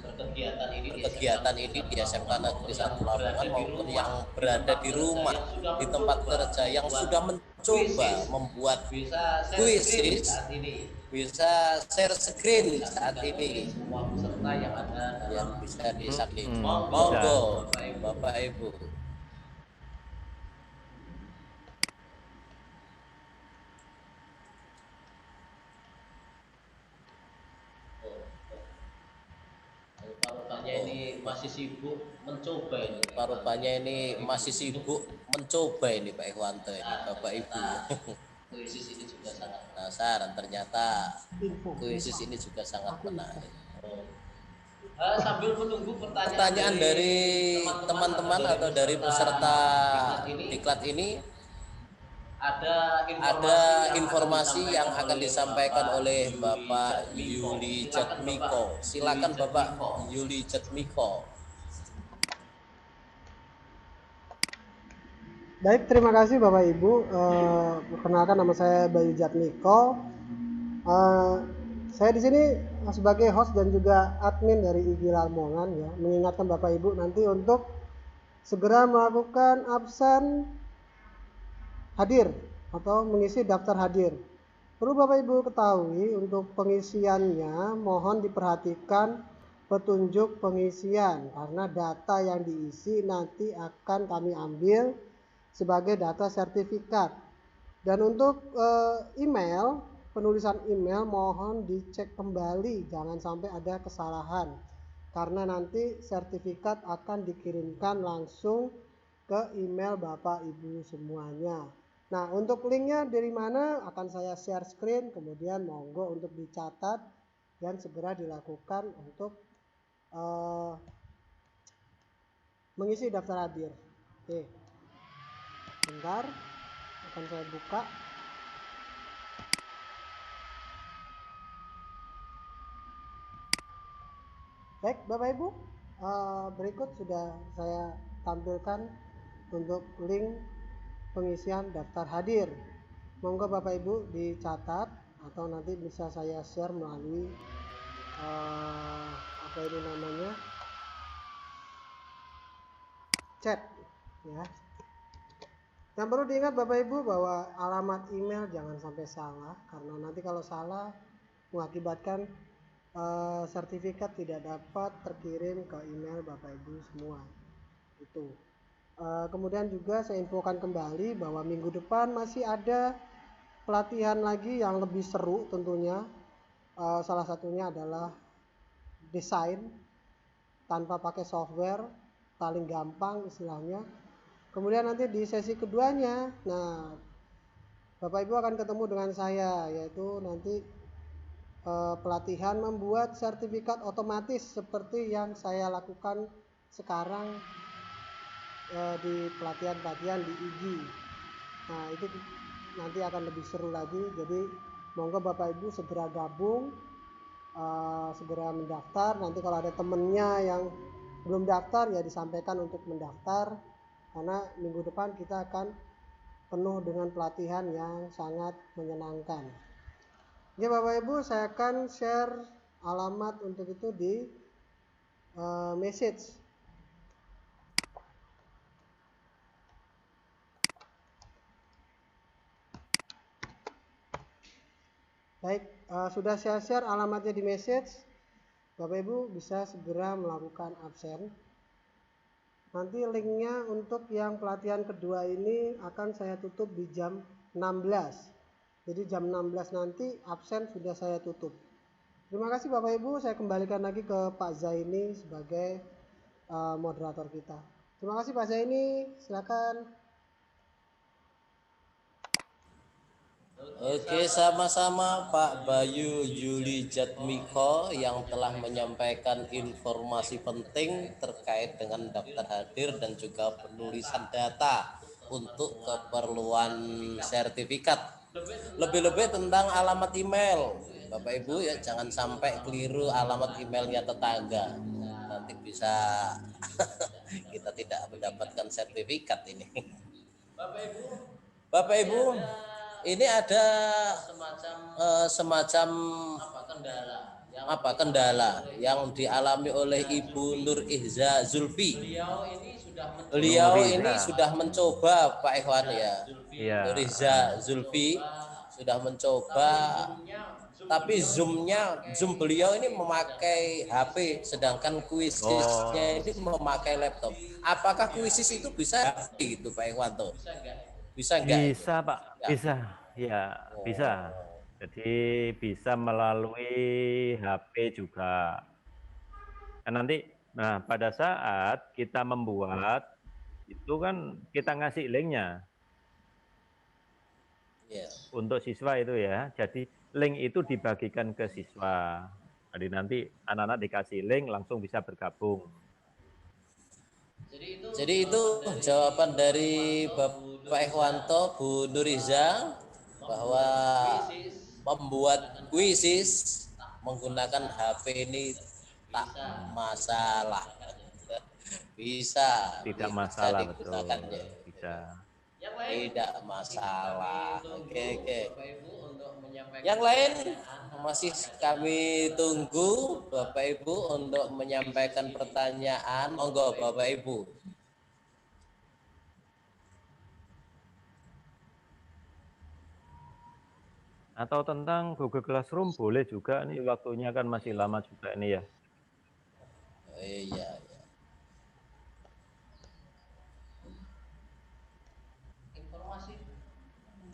berkegiatan ini di SMK Negeri 1 Lamongan maupun yang berada di rumah di tempat kerja yang sudah mencoba membuat Quizzes bisa share screen saat ini semua peserta yang ada yang bisa disaksikan. Monggo Bapak Ibu. Rupanya ini masih sibuk mencoba ini Pak Ekwanto ini Bapak Ibu. Quizzes ini juga sangat penasaran, ternyata Quizzes ini juga sangat menarik. Sambil menunggu pertanyaan dari teman-teman atau dari peserta diklat ini, ada informasi yang akan disampaikan oleh Bapak Yuli Jatmiko. Silakan Bapak Yuli Jatmiko. Baik, terima kasih Bapak Ibu. Perkenalkan, nama saya Bayu Jatmiko. Saya di sini sebagai host dan juga admin dari IG Lamongan ya, mengingatkan Bapak Ibu nanti untuk segera melakukan absen hadir atau mengisi daftar hadir. Perlu Bapak Ibu ketahui, untuk pengisiannya mohon diperhatikan petunjuk pengisian, karena data yang diisi nanti akan kami ambil sebagai data sertifikat. Dan untuk email, penulisan email mohon dicek kembali, jangan sampai ada kesalahan, karena nanti sertifikat akan dikirimkan langsung ke email Bapak Ibu semuanya. Nah, untuk linknya dari mana akan saya share screen, kemudian monggo untuk dicatat dan segera dilakukan untuk mengisi daftar hadir. Oke, bentar, akan saya buka. Baik Bapak Ibu, berikut sudah saya tampilkan untuk link pengisian daftar hadir. Monggo Bapak Ibu dicatat atau nanti bisa saya share melalui chat ya. Yang perlu diingat Bapak Ibu bahwa alamat email jangan sampai salah, karena nanti kalau salah mengakibatkan sertifikat tidak dapat terkirim ke email Bapak Ibu semua. Itu. Kemudian juga saya infokan kembali bahwa minggu depan masih ada pelatihan lagi yang lebih seru tentunya. Salah satunya adalah desain tanpa pakai software, paling gampang istilahnya. Kemudian nanti di sesi keduanya, nah Bapak Ibu akan ketemu dengan saya, yaitu nanti pelatihan membuat sertifikat otomatis seperti yang saya lakukan sekarang di pelatihan-pelatihan di IG. Nah, itu nanti akan lebih seru lagi. Jadi monggo Bapak Ibu segera gabung, segera mendaftar. Nanti kalau ada temennya yang belum daftar ya disampaikan untuk mendaftar, karena minggu depan kita akan penuh dengan pelatihan yang sangat menyenangkan. Oke Bapak Ibu, saya akan share alamat untuk itu di message. Baik, sudah saya share alamatnya di message. Bapak Ibu bisa segera melakukan absen. Nanti linknya untuk yang pelatihan kedua ini akan saya tutup di jam 16. Jadi jam 16 nanti absen sudah saya tutup. Terima kasih Bapak Ibu, saya kembalikan lagi ke Pak Zaini sebagai moderator kita. Terima kasih Pak Zaini, silakan. Oke, sama-sama Pak Bayu Yuli Jatmiko yang telah menyampaikan informasi penting terkait dengan daftar hadir dan juga penulisan data untuk keperluan sertifikat. Lebih-lebih tentang alamat email. Bapak Ibu ya jangan sampai keliru alamat emailnya tetangga. Nanti bisa kita tidak mendapatkan sertifikat ini. Bapak Ibu, ini ada semacam kendala yang dialami oleh Ibu Nur Ihza Zulfi. Beliau ini sudah mencoba Pak Ikhwan ya. Nur Ihza Zulfi sudah mencoba, tapi Zoom beliau ini memakai HP, sedangkan kuisisnya ini memakai laptop. Apakah kuisis itu bisa HP gitu Pak Ikhwanto? Bisa enggak? Bisa Pak, bisa. Ya, bisa. Jadi bisa melalui HP juga. Nah pada saat kita membuat itu kan kita ngasih linknya untuk siswa itu ya. Jadi link itu dibagikan ke siswa. Jadi nanti anak-anak dikasih link langsung bisa bergabung. Jadi itu jawaban dari Bapak Ikhwanto, Bu Nuriza, bahwa membuat kuisis menggunakan HP ini tak masalah. Bisa. Tidak masalah, betul. Bisa. Tidak masalah. Oke. Yang lain masih kami tunggu Bapak Ibu untuk menyampaikan pertanyaan. Monggo Bapak Ibu. Atau tentang Google Classroom boleh juga, nih waktunya kan masih lama juga ini ya. Iya.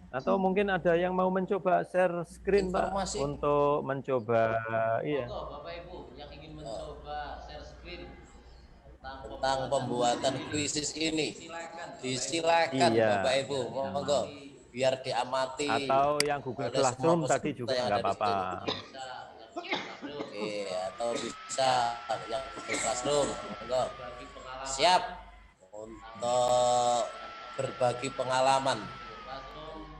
Atau mungkin ada yang mau mencoba share screen Pak untuk mencoba Bapak Ibu yang ingin mencoba share screen tentang pembuatan kuisis ini, disilakan Bapak Ibu, monggo biar diamati. Atau yang Google Classroom tadi juga nggak apa-apa. Oke, atau bisa yang Google Classroom, monggo. Siap untuk berbagi pengalaman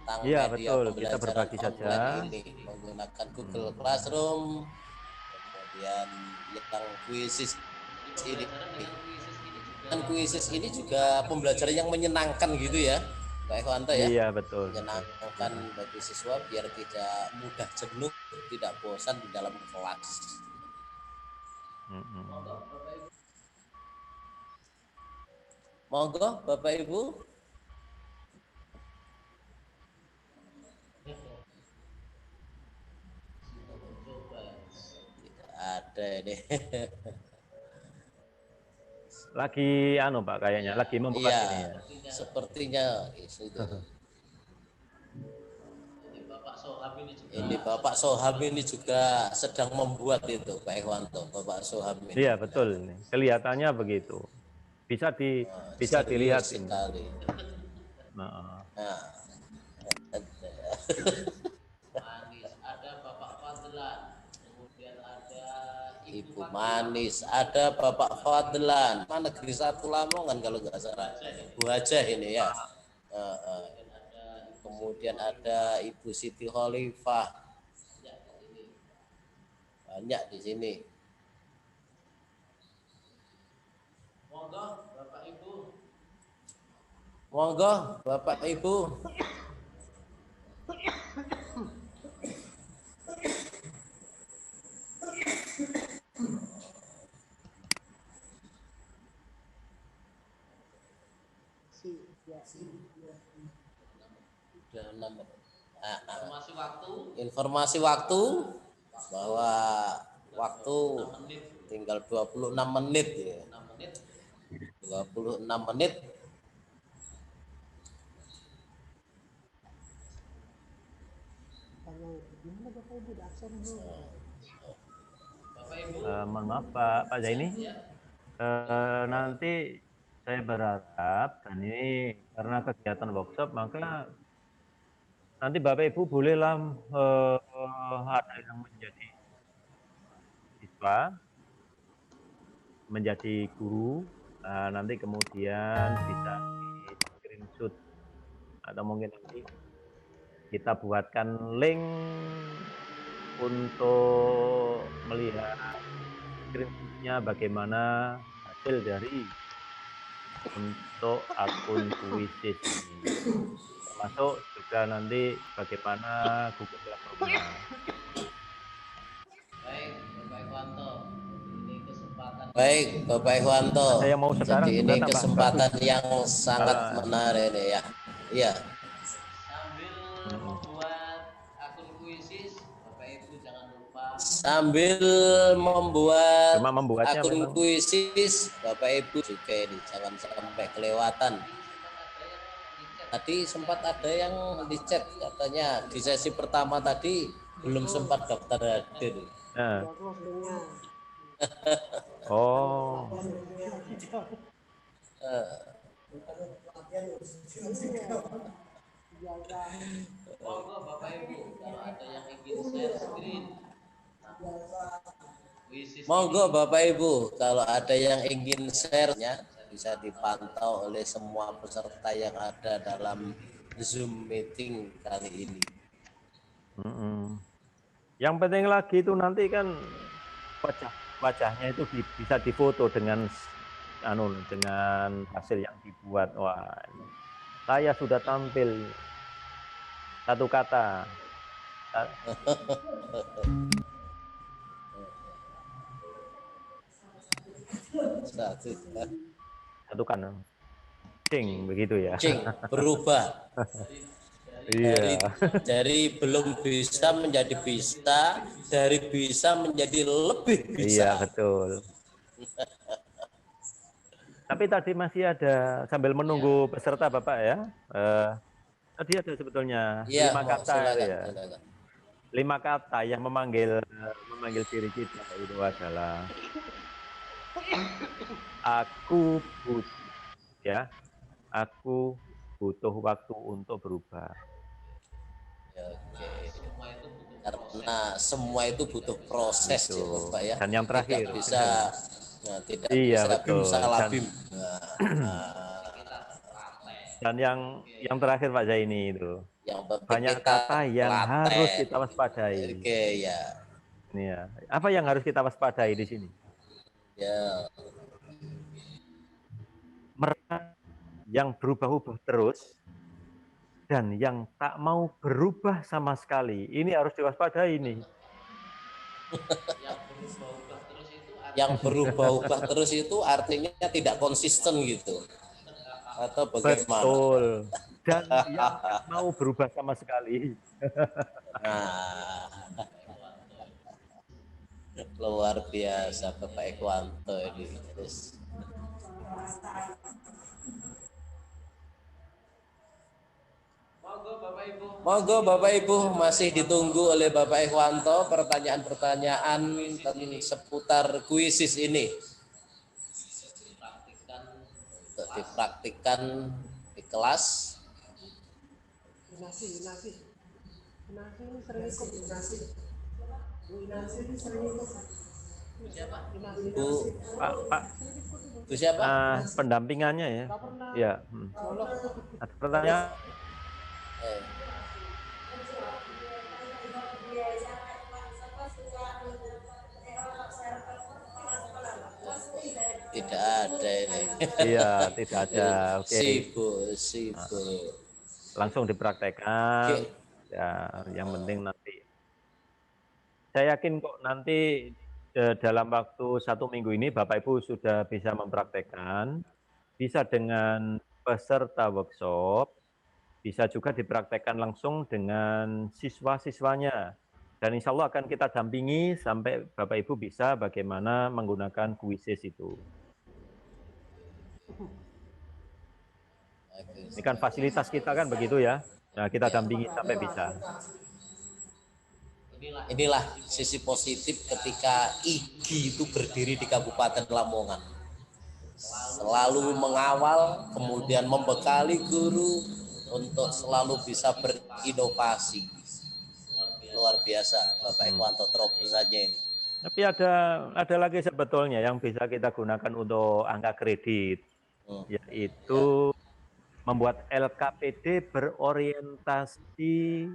tentang media betul, kita pembelajaran berbagi saja ini menggunakan Google Classroom, kemudian yang kuisis ini. Dan kuisis ini juga pembelajaran yang menyenangkan gitu ya, Pak Ikhwanto ya. Iya betul. Menyenangkan bagi siswa biar tidak mudah jenuh, tidak bosan di dalam kelas. Monggo Bapak Ibu. Ada deh. Lagi Pak kayaknya lagi membuat ini ya. Sepertinya itu. Ini Bapak Soham ini juga sedang membuat itu Pak Ikhwanto, Bapak Soham ini. Iya betul, kelihatannya begitu. Bisa dilihat sekali. Nah. Ada Bapak Fadlan, kemudian ada Ibu Manis, ada Bapak Fadlan, Negeri 1 Lamongan kalau nggak salah, Bu Hajah ini ya. Kemudian ada Ibu Siti Khalifah, banyak di sini. Monggo Bapak Ibu. Monggo Bapak Ibu. Informasi waktu bahwa waktu tinggal 26 menit ya. 26 menit. Mohon maaf Pak Zaini, nanti saya berharap, dan ini karena kegiatan workshop, maka nanti Bapak Ibu bolehlah ada yang menjadi siswa, menjadi guru, nanti kemudian bisa di screenshot atau mungkin nanti kita buatkan link untuk melihat screenshotnya bagaimana hasil dari untuk akun Kuisis ini, termasuk juga nanti bagaimana Google Classroom-nya. Baik Bapak Ikhwanto. Ada yang mau sekarang Jadi juga ini tambah kesempatan bagus. yang sangat menarik ini ya. Iya. Sambil membuat Cuma membuatnya akun memang Kuisis, Bapak Ibu juga ini jangan sampai kelewatan. Tadi sempat ada yang di chat katanya di sesi pertama tadi belum sempat daftar hadir. Oh. Monggo Bapak Ibu kalau ada yang ingin share screen. Monggo Bapak Ibu kalau ada yang ingin share-nya bisa dipantau oleh semua peserta yang ada dalam Zoom meeting kali ini. Yang penting lagi itu nanti kan wajahnya itu bisa difoto dengan dengan hasil yang dibuat. Wah, saya sudah tampil satu kata. Satu kan, cing begitu ya. Cing berubah. Iya. Dari belum bisa menjadi bisa, dari bisa menjadi lebih bisa. Iya betul. Tapi tadi masih ada sambil menunggu peserta Bapak ya. Tadi ada sebetulnya 5 kata ya. 5 kata yang memanggil diri kita itu adalah aku butuh waktu untuk berubah. Karena semua itu butuh proses ya Bapak ya. Dan yang terakhir tidak bisa bim salah bim. Dan yang terakhir Pak Zaini itu yang banyak kata yang harus kita waspadai. Oke ya. Ya. Apa yang harus kita waspadai di sini? Ya. Mereka yang berubah-ubah terus dan yang tak mau berubah sama sekali, ini harus diwaspadai ini. Yang berubah-ubah terus itu artinya tidak konsisten gitu, atau bagaimana? Betul. Dan yang tak mau berubah sama sekali. Nah, luar biasa Bapak Ikhwanto ini. Monggo Bapak Ibu masih ditunggu oleh Bapak Ikhwanto pertanyaan-pertanyaan seputar Kuisis ini untuk dipraktikkan di kelas. Bu, Bu siapa? Pendampingannya ya. Ya. Ada pertanyaan? tidak ada ini. Iya, tidak ada. Oke. Sibuk. Langsung dipraktekkan. Oke. Ya, yang penting nanti. Saya yakin kok nanti dalam waktu 1 minggu ini Bapak Ibu sudah bisa mempraktekkan, bisa dengan peserta workshop, bisa juga dipraktekkan langsung dengan siswa-siswanya. Dan insya Allah akan kita dampingi sampai Bapak Ibu bisa bagaimana menggunakan quizzes itu. Ini kan fasilitas kita kan begitu ya. Nah, kita dampingi sampai bisa. Inilah sisi positif ketika IGI itu berdiri di Kabupaten Lamongan. Selalu mengawal, kemudian membekali guru untuk selalu bisa berinovasi. Luar biasa, Bapak Ikhwanto terobos saja ini. Tapi ada lagi sebetulnya yang bisa kita gunakan untuk angka kredit, yaitu membuat LKPD berorientasi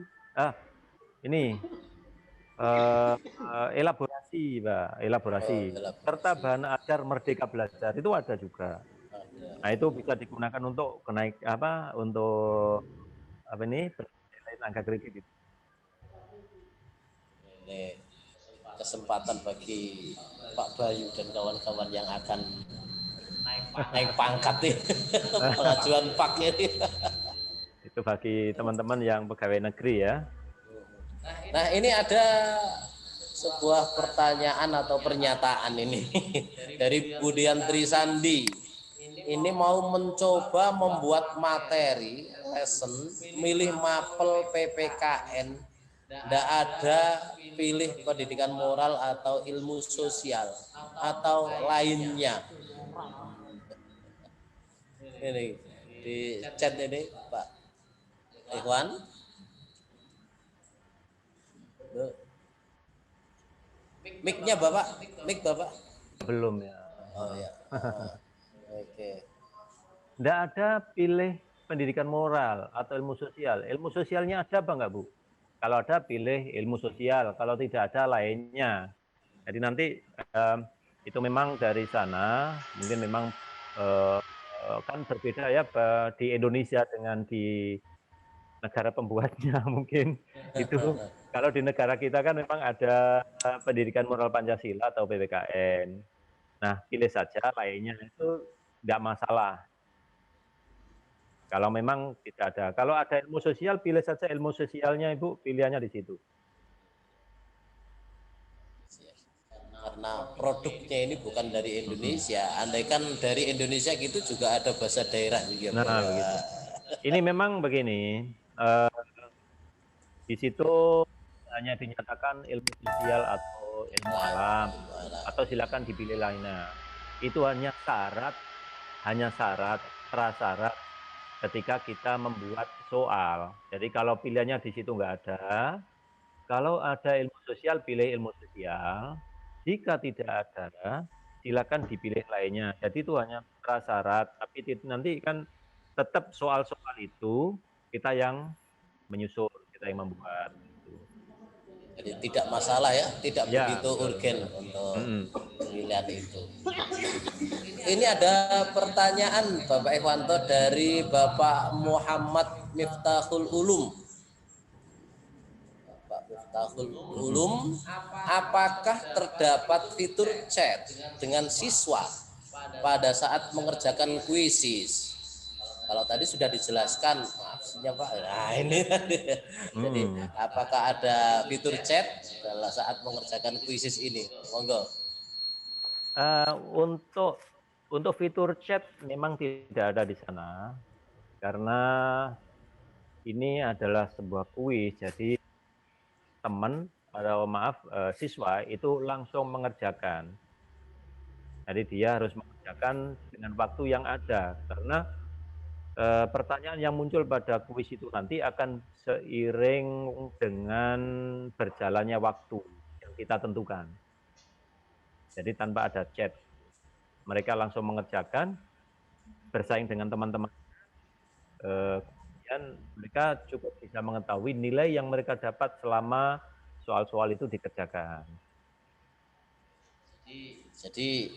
elaborasi, Pak, elaborasi, serta bahan ajar merdeka belajar itu ada juga. Nah, itu bisa digunakan untuk angka kredit. Ini kesempatan bagi Pak Bayu dan kawan-kawan yang akan naik pangkat nih, pengajuan pak ini. Itu bagi teman-teman yang pegawai negeri ya. Nah, ini ada sebuah pertanyaan atau pernyataan ini dari Budiantri Sandi. Ini mau mencoba membuat materi lesson, milih mapel PPKN, tidak ada pilih pendidikan moral atau ilmu sosial atau lainnya. Ini di chat ini Pak Ikhwan. Mic-nya Bapak, mic Bapak. Belum ya. Oh ya. Oke. Tidak ada pilih pendidikan moral atau ilmu sosial. Ilmu sosialnya ada apa enggak, Bu? Kalau ada pilih ilmu sosial, kalau tidak ada lainnya. Jadi nanti itu memang dari sana, mungkin memang kan berbeda ya di Indonesia dengan di negara pembuatnya mungkin itu. Kalau di negara kita kan memang ada pendidikan moral Pancasila atau PPKN. Nah, pilih saja lainnya itu tidak masalah. Kalau memang tidak ada. Kalau ada ilmu sosial, pilih saja ilmu sosialnya, Ibu, pilihannya di situ. Karena produknya ini bukan dari Indonesia. Andaikan dari Indonesia gitu juga ada bahasa daerah juga. Nah, begitu. Ini memang begini, di situ hanya dinyatakan ilmu sosial atau ilmu alam, atau silakan dipilih lainnya. Itu hanya prasyarat ketika kita membuat soal. Jadi kalau pilihannya di situ nggak ada, kalau ada ilmu sosial, pilih ilmu sosial. Jika tidak ada, silakan dipilih lainnya. Jadi itu hanya prasyarat, tapi nanti kan tetap soal-soal itu kita yang menyusun, kita yang membuat. Jadi tidak masalah ya, tidak Ya, begitu urgen untuk pemilihan itu. Ini ada pertanyaan Bapak Ikhwanto dari Bapak Muhammad Miftahul Ulum. Bapak Miftahul Ulum, apakah terdapat fitur chat dengan siswa pada saat mengerjakan kuisis? Kalau tadi sudah dijelaskan, maksudnya Pak. Nah ini, jadi apakah ada fitur chat pada saat mengerjakan kuisis ini? Monggo. Untuk fitur chat memang tidak ada di sana, karena ini adalah sebuah kuis, jadi siswa itu langsung mengerjakan. Jadi dia harus mengerjakan dengan waktu yang ada, karena pertanyaan yang muncul pada kuis itu nanti akan seiring dengan berjalannya waktu yang kita tentukan. Jadi tanpa ada chat, mereka langsung mengerjakan, bersaing dengan teman-teman. Kemudian mereka cukup bisa mengetahui nilai yang mereka dapat selama soal-soal itu dikerjakan. Jadi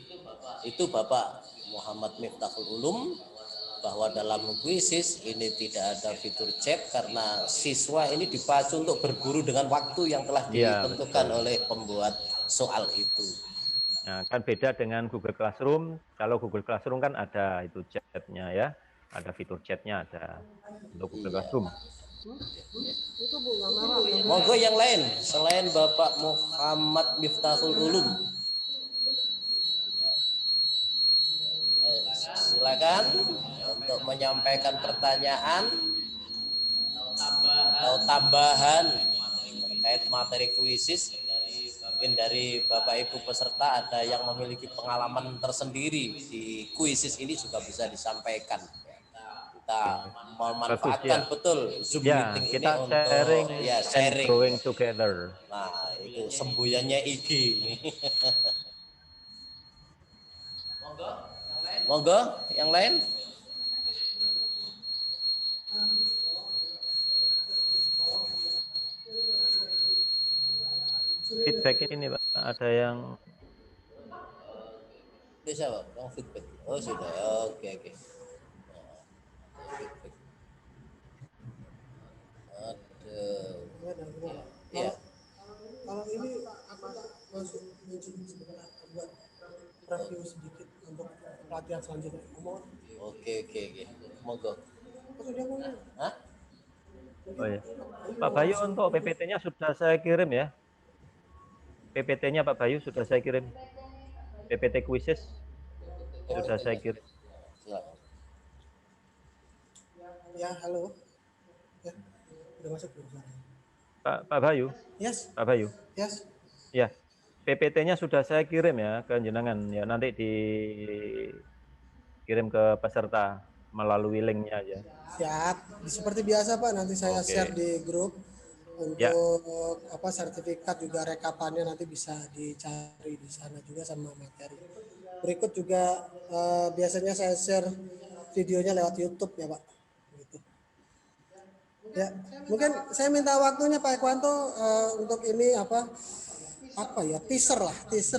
itu Bapak Muhammad Miftahul Ulum, bahwa dalam kuisis ini tidak ada fitur chat karena siswa ini dipacu untuk berburu dengan waktu yang telah Iya, ditentukan betul. oleh pembuat soal itu. Nah, kan beda dengan Google Classroom. Kalau Google Classroom kan ada itu chat-nya ya, ada fitur chat-nya ada untuk Google Iya. Classroom. Itu Bu yang merah. Monggo yang lain selain Bapak Muhammad Miftahul Ulum. Silakan untuk menyampaikan pertanyaan atau tambahan terkait materi kuisis. Mungkin dari Bapak Ibu peserta ada yang memiliki pengalaman tersendiri di kuisis ini juga bisa disampaikan. Kita memanfaatkan Bagus, ya. betul Zoom Ya, meeting ini kita untuk sharing ya and sharing. growing together. Nah, itu semboyannya IG. Monggo, yang lain? Feedback ini Pak, ada yang Bisa Pak, yang feedback. Oh sudah, oke oke. Feedback. Aduh. Ya. Kalau ini apa masuk mention sebenarnya buat review sedikit untuk pelatihan selanjutnya. Oke. Monggo. Hah? Oh ya. Pak Bayu, untuk PPT-nya sudah saya kirim ya. PPT-nya Pak Bayu sudah saya kirim. PPT kuisis sudah saya kirim. Silakan. Ya, halo. Ya, udah masuk belum suaranya? Pak Bayu. Yes. Pak Bayu. Yes. Ya. PPT-nya sudah saya kirim ya ke jenengan ya, nanti dikirim ke peserta melalui link-nya aja. Siap. Seperti biasa Pak, nanti saya Oke. share di grup untuk Ya. apa sertifikat juga rekapannya nanti bisa dicari di sana juga sama materi. Berikut juga biasanya saya share videonya lewat YouTube ya Pak. Gitu. Ya, mungkin saya minta waktunya Pak Ekwanto untuk ini apa ya teaser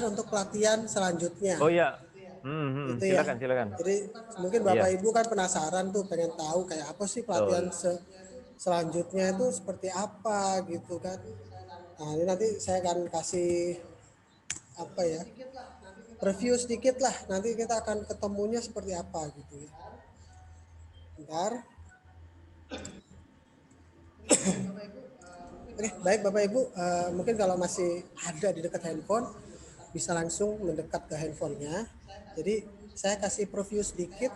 untuk pelatihan selanjutnya. Oh ya. Gitu Silakan. Jadi mungkin Bapak Ibu kan penasaran tuh, pengen tahu kayak apa sih pelatihan selanjutnya itu seperti apa gitu kan. Nah ini nanti saya akan kasih apa ya review sedikit lah, nanti kita akan ketemunya seperti apa gitu ya. Bentar. Oke, baik Bapak Ibu, mungkin kalau masih ada di dekat handphone bisa langsung mendekat ke handphonenya. Jadi saya kasih preview sedikit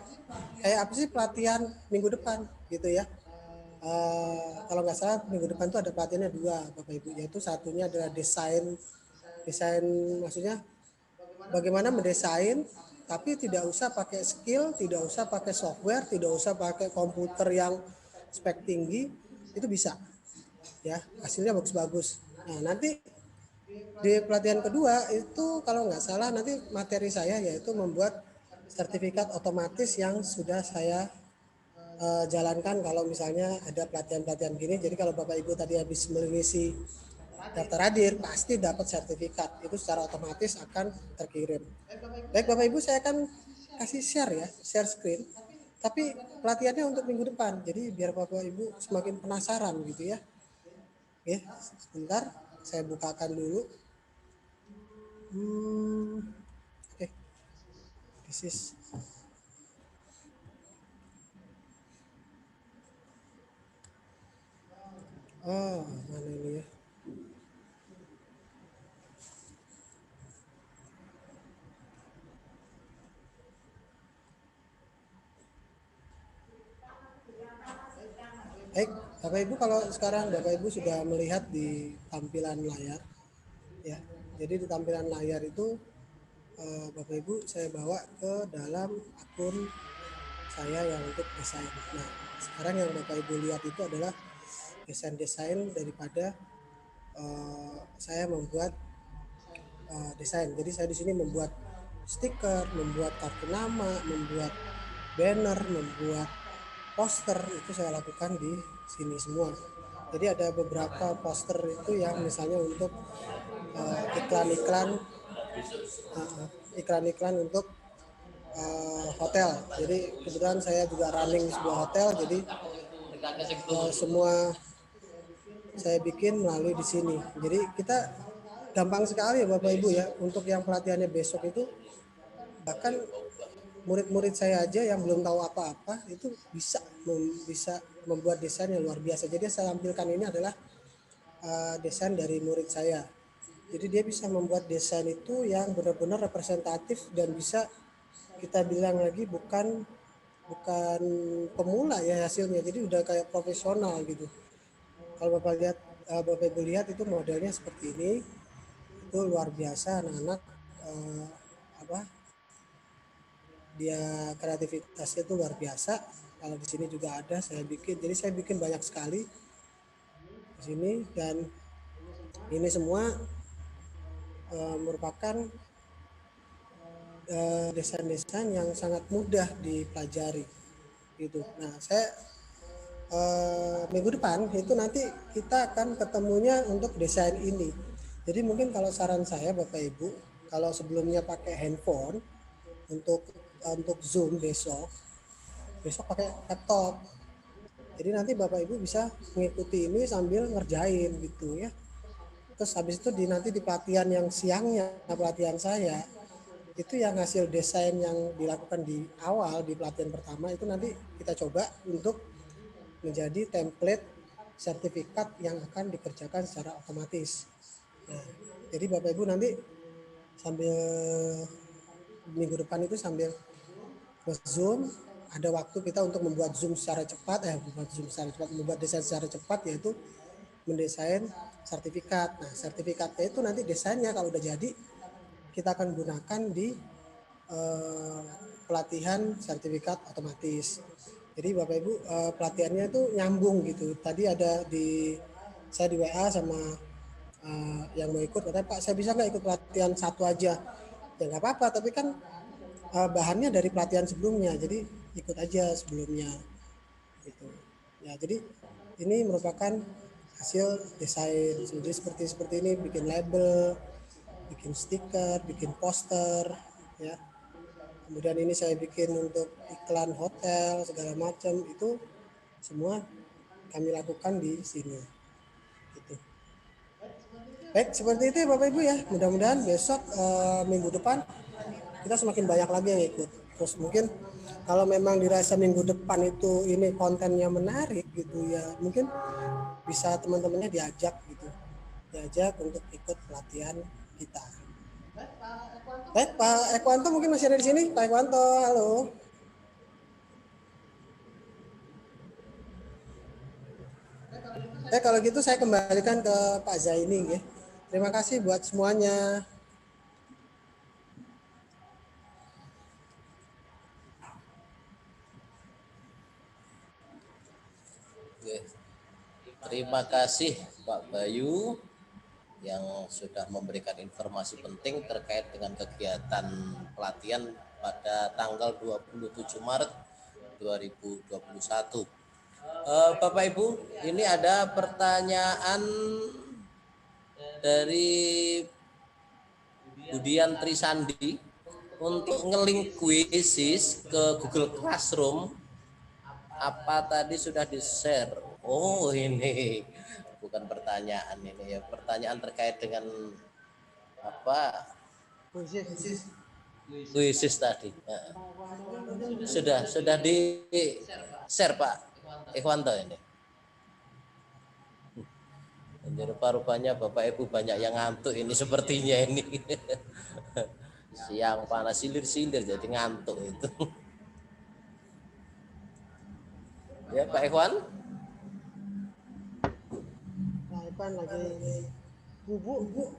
kayak apa sih pelatihan minggu depan gitu ya. Kalau nggak salah minggu depan tuh ada pelatihannya 2 Bapak Ibu, yaitu satunya adalah desain maksudnya bagaimana mendesain tapi tidak usah pakai skill, tidak usah pakai software, tidak usah pakai komputer yang spek tinggi, itu bisa ya, hasilnya bagus-bagus. Nah nanti di pelatihan kedua itu kalau nggak salah nanti materi saya yaitu membuat sertifikat otomatis yang sudah saya jalankan kalau misalnya ada pelatihan-pelatihan gini. Jadi kalau Bapak Ibu tadi habis mengisi daftar hadir pasti dapat sertifikat, itu secara otomatis akan terkirim. Baik Bapak Ibu, saya akan kasih share screen, tapi pelatihannya untuk minggu depan, jadi biar Bapak Ibu semakin penasaran gitu ya. Oke, sebentar saya bukakan dulu. Oke, this is mana ini ya? Baik, Bapak Ibu, kalau sekarang Bapak Ibu sudah melihat di tampilan layar, ya. Jadi di tampilan layar itu Bapak Ibu saya bawa ke dalam akun saya yang untuk desain. Nah, sekarang yang Bapak Ibu lihat itu adalah desain daripada saya membuat desain. Jadi saya di sini membuat stiker, membuat kartu nama, membuat banner, membuat poster, itu saya lakukan di sini semua. Jadi ada beberapa poster itu yang misalnya untuk iklan-iklan iklan-iklan untuk hotel. Jadi kebetulan saya juga running di sebuah hotel, jadi semua saya bikin melalui di sini. Jadi kita gampang sekali ya Bapak Ibu ya, untuk yang pelatihannya besok itu, bahkan murid-murid saya aja yang belum tahu apa-apa itu bisa membuat desain yang luar biasa. Jadi saya tampilkan ini adalah desain dari murid saya. Jadi dia bisa membuat desain itu yang benar-benar representatif dan bisa kita bilang lagi bukan pemula ya hasilnya. Jadi udah kayak profesional gitu. Kalau Bapak Ibu lihat itu modelnya seperti ini, itu luar biasa anak-anak dia kreativitasnya itu luar biasa. Kalau di sini juga ada saya bikin, jadi saya bikin banyak sekali di sini, dan ini semua merupakan desain-desain yang sangat mudah dipelajari gitu. Nah saya minggu depan itu nanti kita akan ketemunya untuk desain ini. Jadi mungkin kalau saran saya Bapak Ibu, kalau sebelumnya pakai handphone untuk Zoom besok pakai laptop. Jadi nanti Bapak Ibu bisa mengikuti ini sambil ngerjain gitu ya. Terus habis itu nanti di pelatihan yang siangnya, pelatihan saya itu yang hasil desain yang dilakukan di awal di pelatihan pertama itu nanti kita coba untuk menjadi template sertifikat yang akan dikerjakan secara otomatis. Nah, jadi Bapak Ibu nanti sambil minggu depan itu sambil Zoom, ada waktu kita untuk membuat Zoom secara cepat, membuat desain secara cepat, yaitu mendesain sertifikat. Nah, sertifikatnya itu nanti desainnya kalau udah jadi kita akan gunakan di pelatihan sertifikat otomatis. Jadi Bapak Ibu pelatihannya itu nyambung gitu. Tadi ada saya di WA sama yang mau ikut, katanya Pak saya bisa nggak ikut pelatihan satu aja? Ya nggak apa-apa, tapi kan bahannya dari pelatihan sebelumnya, jadi ikut aja sebelumnya gitu. Ya jadi ini merupakan hasil desain. Jadi seperti ini, bikin label, bikin stiker, bikin poster ya. Kemudian ini saya bikin untuk iklan hotel segala macam, itu semua kami lakukan di sini gitu. Baik, seperti itu ya Bapak Ibu ya. Mudah-mudahan besok minggu depan kita semakin banyak lagi yang ikut. Terus mungkin kalau memang dirasa minggu depan itu ini kontennya menarik gitu ya, mungkin bisa teman-temannya diajak untuk ikut pelatihan kita. Baik, Pak Ekwanto mungkin masih ada di sini. Pak Ekwanto, halo. Kalau gitu saya kembalikan ke Pak Zaini ya. Terima kasih buat semuanya. Terima kasih Pak Bayu yang sudah memberikan informasi penting terkait dengan kegiatan pelatihan pada tanggal 27 Maret 2021. Bapak Ibu, ini ada pertanyaan dari Budian Trisandi untuk ngelink quizzes ke Google Classroom. Apa tadi sudah di-share? Oh, ini bukan pertanyaan ini ya, pertanyaan terkait dengan apa? Quizzes tadi. Sudah di-share Pak Ikhwanto ini. Jadi rupa-rupanya Bapak Ibu banyak yang ngantuk ini sepertinya ini. Siang panas silir-silir jadi ngantuk itu. Ya Pak Ikhwan. Nah, Ikhwan lagi bubuk.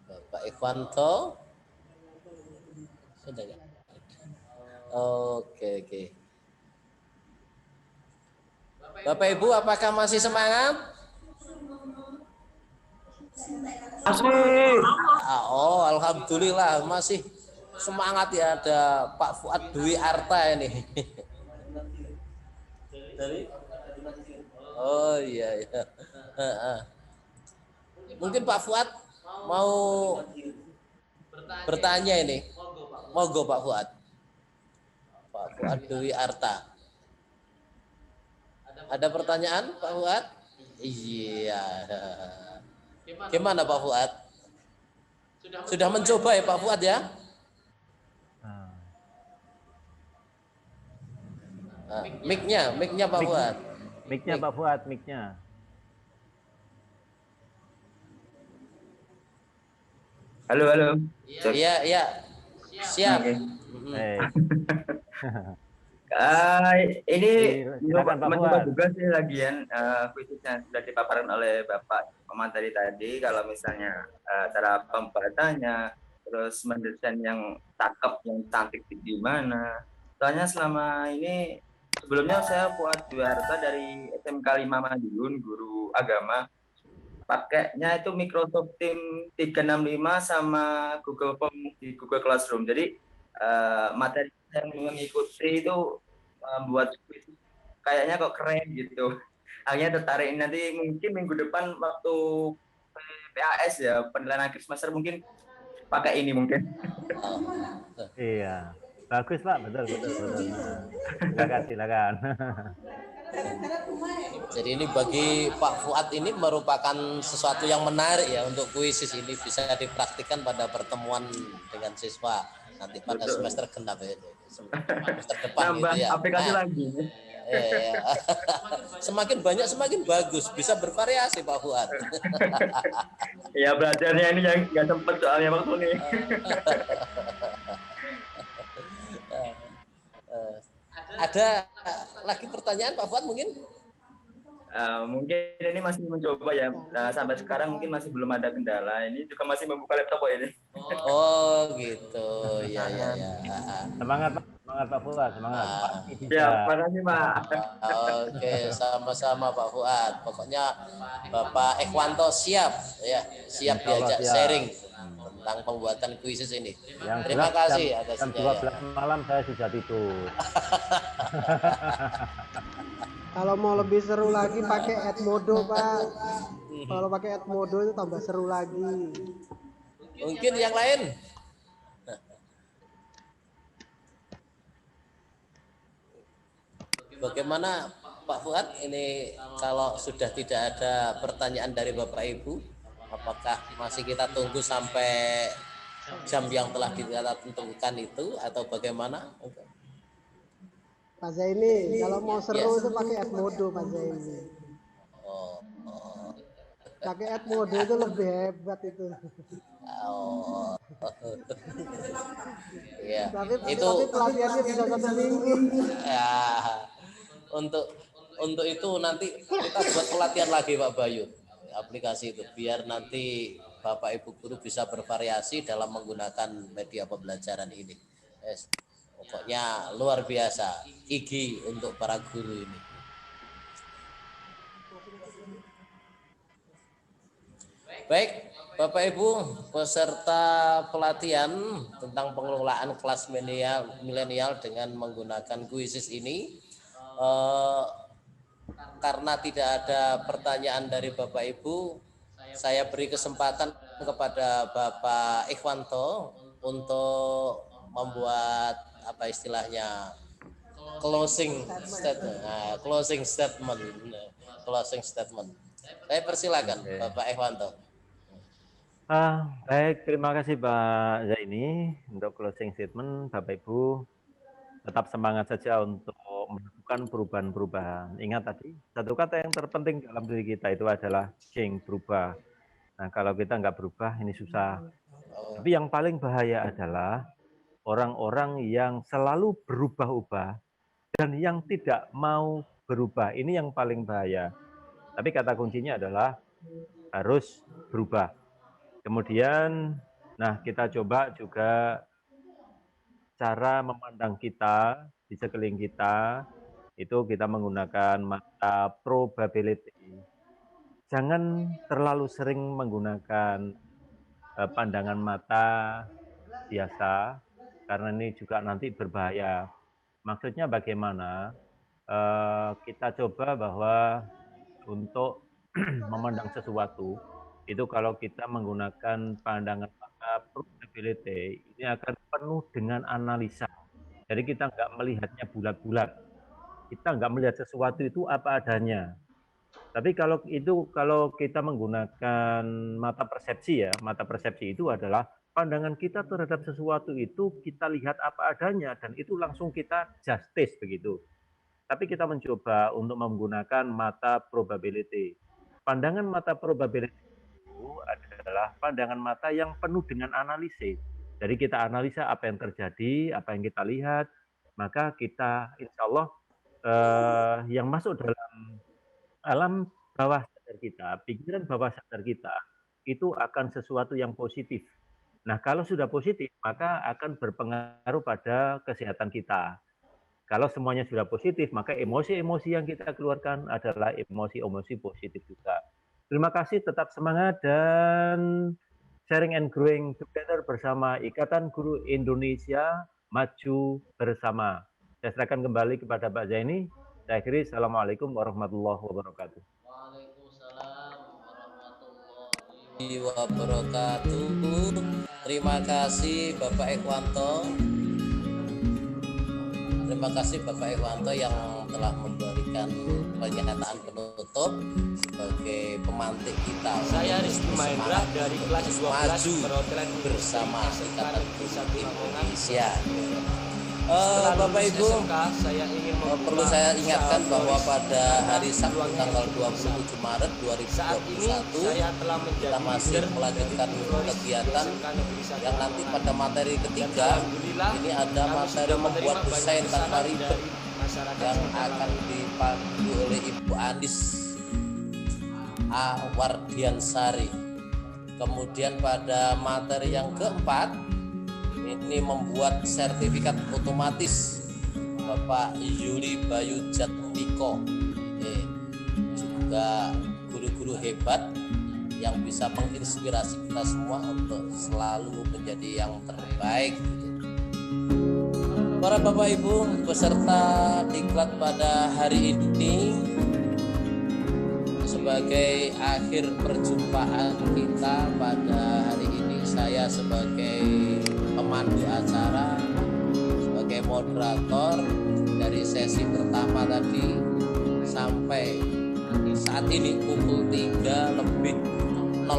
Bapak Ikhwanto. Sudah ya? Oke. Bapak Ibu apakah masih semangat? Masih. Oh, alhamdulillah masih semangat ya. Ada Pak Fuad Dwi Arta ini. Oh iya. Mungkin Pak Fuad mau bertanya ini. Monggo Pak Fuad. Pak Fuad Dwi Arta. Ada pertanyaan Pak Fuad? Iya. Gimana Pak Fuad? Sudah mencoba ya Pak Fuad ya? Mic-nya Pak Fuad. Mic-nya Pak Fuad, mic-nya. Halo, halo. Iya, iya. Siap. Ini silakan Pak mencoba Fuad. juga sih lagian kuisnya sudah dipaparkan oleh Bapak komentari tadi. Kalau misalnya cara pembuatannya, terus mendesain yang cakep, yang cantik di gimana. Soalnya selama ini sebelumnya saya Fuad Dwi Arta dari SMK 5 Madiun, guru agama. Pakainya itu Microsoft Teams 365 sama Google Form di Google Classroom. Jadi materi yang mengikuti itu membuat kayaknya kok keren gitu. Akhirnya tertarik. Nanti mungkin minggu depan waktu PAS ya, penilaian akhir semester mungkin pakai ini mungkin. Iya, bagus Pak, betul. Silakan. Jadi ini bagi Pak Fuad ini merupakan sesuatu yang menarik ya untuk kuisis ini bisa dipraktikkan pada pertemuan dengan siswa nanti pada semester genap ya. Semester depan Nambah gitu ya. aplikasi lagi. Iya. Semakin banyak semakin bagus, bisa bervariasi Pak Fuad. Ya belajarnya ini yang nggak sempet soalnya waktu nih. Ada lagi pertanyaan Pak Fuad mungkin? Mungkin ini masih mencoba ya. Sampai sekarang mungkin masih belum ada kendala. Ini juga masih membuka laptop kok ini. Oh gitu, ya. Semangat Pak Fuad, semangat. Ya, makasih Pak. Oke, sama-sama Pak Fuad. Pokoknya Bapak Ekwanto siap diajak sharing tentang pembuatan kuisis ini. Terima kasih atas jam 12 malam saya sudah tidur. Kalau mau lebih seru lagi pakai Edmodo Pak. Kalau pakai Edmodo itu tambah seru lagi. Mungkin yang lain? Bagaimana Pak Fuad ini kalau sudah tidak ada pertanyaan dari Bapak Ibu, apakah masih kita tunggu sampai jam yang telah kita tentukan itu atau bagaimana? Pak Zaini, kalau mau seru itu pakai Edmodo Pak Zaini. Pakai Edmodo itu lebih hebat itu. Ya, tapi itu pelatihannya bisa 1 minggu. Ya, untuk itu nanti kita buat pelatihan lagi Pak Bayu aplikasi itu biar nanti Bapak Ibu guru bisa bervariasi dalam menggunakan media pembelajaran ini. Pokoknya luar biasa gigi untuk para guru ini. Baik Bapak Ibu peserta pelatihan tentang pengelolaan kelas milenial dengan menggunakan kuisis ini, karena tidak ada pertanyaan dari Bapak Ibu, saya beri kesempatan kepada Bapak Ikhwanto untuk membuat apa istilahnya closing statement. Saya persilakan Bapak Ikhwanto. Baik, terima kasih Pak Zaini untuk closing statement. Bapak Ibu tetap semangat saja untuk melakukan perubahan-perubahan. Ingat tadi, satu kata yang terpenting dalam diri kita itu adalah berubah. Nah, kalau kita nggak berubah, ini susah. Tapi yang paling bahaya adalah orang-orang yang selalu berubah-ubah dan yang tidak mau berubah. Ini yang paling bahaya. Tapi kata kuncinya adalah harus berubah. Kemudian, nah kita coba juga cara memandang kita di sekeliling kita, itu kita menggunakan mata probability. Jangan terlalu sering menggunakan pandangan mata biasa, karena ini juga nanti berbahaya. Maksudnya bagaimana? Kita coba bahwa untuk memandang sesuatu, itu kalau kita menggunakan pandangan mata probability, ini akan penuh dengan analisa. Jadi kita nggak melihatnya bulat-bulat. Kita nggak melihat sesuatu itu apa adanya. Tapi kalau kita menggunakan mata persepsi ya, mata persepsi itu adalah pandangan kita terhadap sesuatu itu kita lihat apa adanya dan itu langsung kita justice begitu. Tapi kita mencoba untuk menggunakan mata probability. Pandangan mata probability itu adalah pandangan mata yang penuh dengan analisis. Jadi kita analisa apa yang terjadi, apa yang kita lihat, maka kita insya Allah yang masuk dalam alam bawah sadar kita, pikiran bawah sadar kita, itu akan sesuatu yang positif. Nah, kalau sudah positif, maka akan berpengaruh pada kesehatan kita. Kalau semuanya sudah positif, maka emosi-emosi yang kita keluarkan adalah emosi-emosi positif juga. Terima kasih, tetap semangat dan sharing and growing together bersama Ikatan Guru Indonesia Maju Bersama. Saya serahkan kembali kepada Pak Zaini. Saya akhiri, Assalamualaikum warahmatullahi wabarakatuh. Waalaikumsalam warahmatullahi wabarakatuh. Terima kasih Bapak Ekwanto. Terima kasih Bapak Ekwanto yang telah memberikan pernyataan penutup sebagai pemantik kita. Saya Rizky Mahendra dari kelas 12 Maju Bersama Ikatan Guru Indonesia. Bapak Ibu, saya ingin perlu saya ingatkan bahwa pada hari Sabtu tanggal 27 Maret 2021 kita masih melanjutkan kegiatan yang nanti pada materi ketiga ini ada materi membuat desain tanpa ribet yang akan dipandu oleh Ibu Andis A. Wardiansari. Kemudian pada materi yang keempat ini membuat sertifikat otomatis Bapak Yuli Bayu Jatmiko, juga guru-guru hebat yang bisa menginspirasi kita semua untuk selalu menjadi yang terbaik. Para Bapak Ibu peserta diklat pada hari ini, sebagai akhir perjumpaan kita pada hari ini, saya sebagai pemandu acara, sebagai moderator dari sesi pertama tadi sampai saat ini pukul 3:01.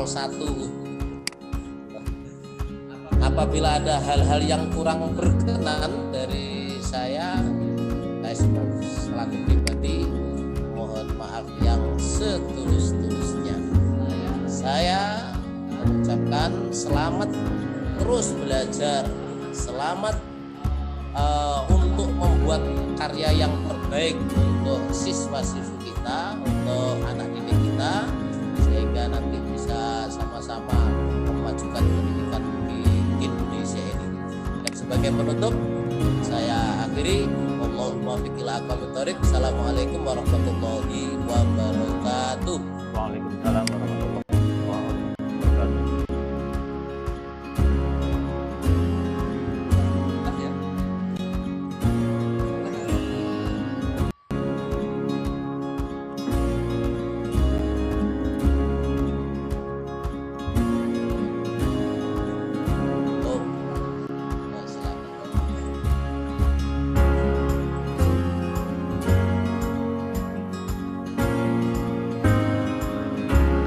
Apabila ada hal-hal yang kurang berkenan dari saya selaku pribadi mohon maaf yang setulus-tulusnya. Saya mengucapkan selamat terus belajar, selamat untuk membuat karya yang terbaik untuk siswa-siswi kita, untuk anak didik kita, sehingga nanti bisa sama-sama memajukan pendidikan di Indonesia ini. Dan sebagai penutup, saya akhiri. Assalamualaikum warahmatullahi wabarakatuh. Waalaikumsalam warahmatullahi wabarakatuh.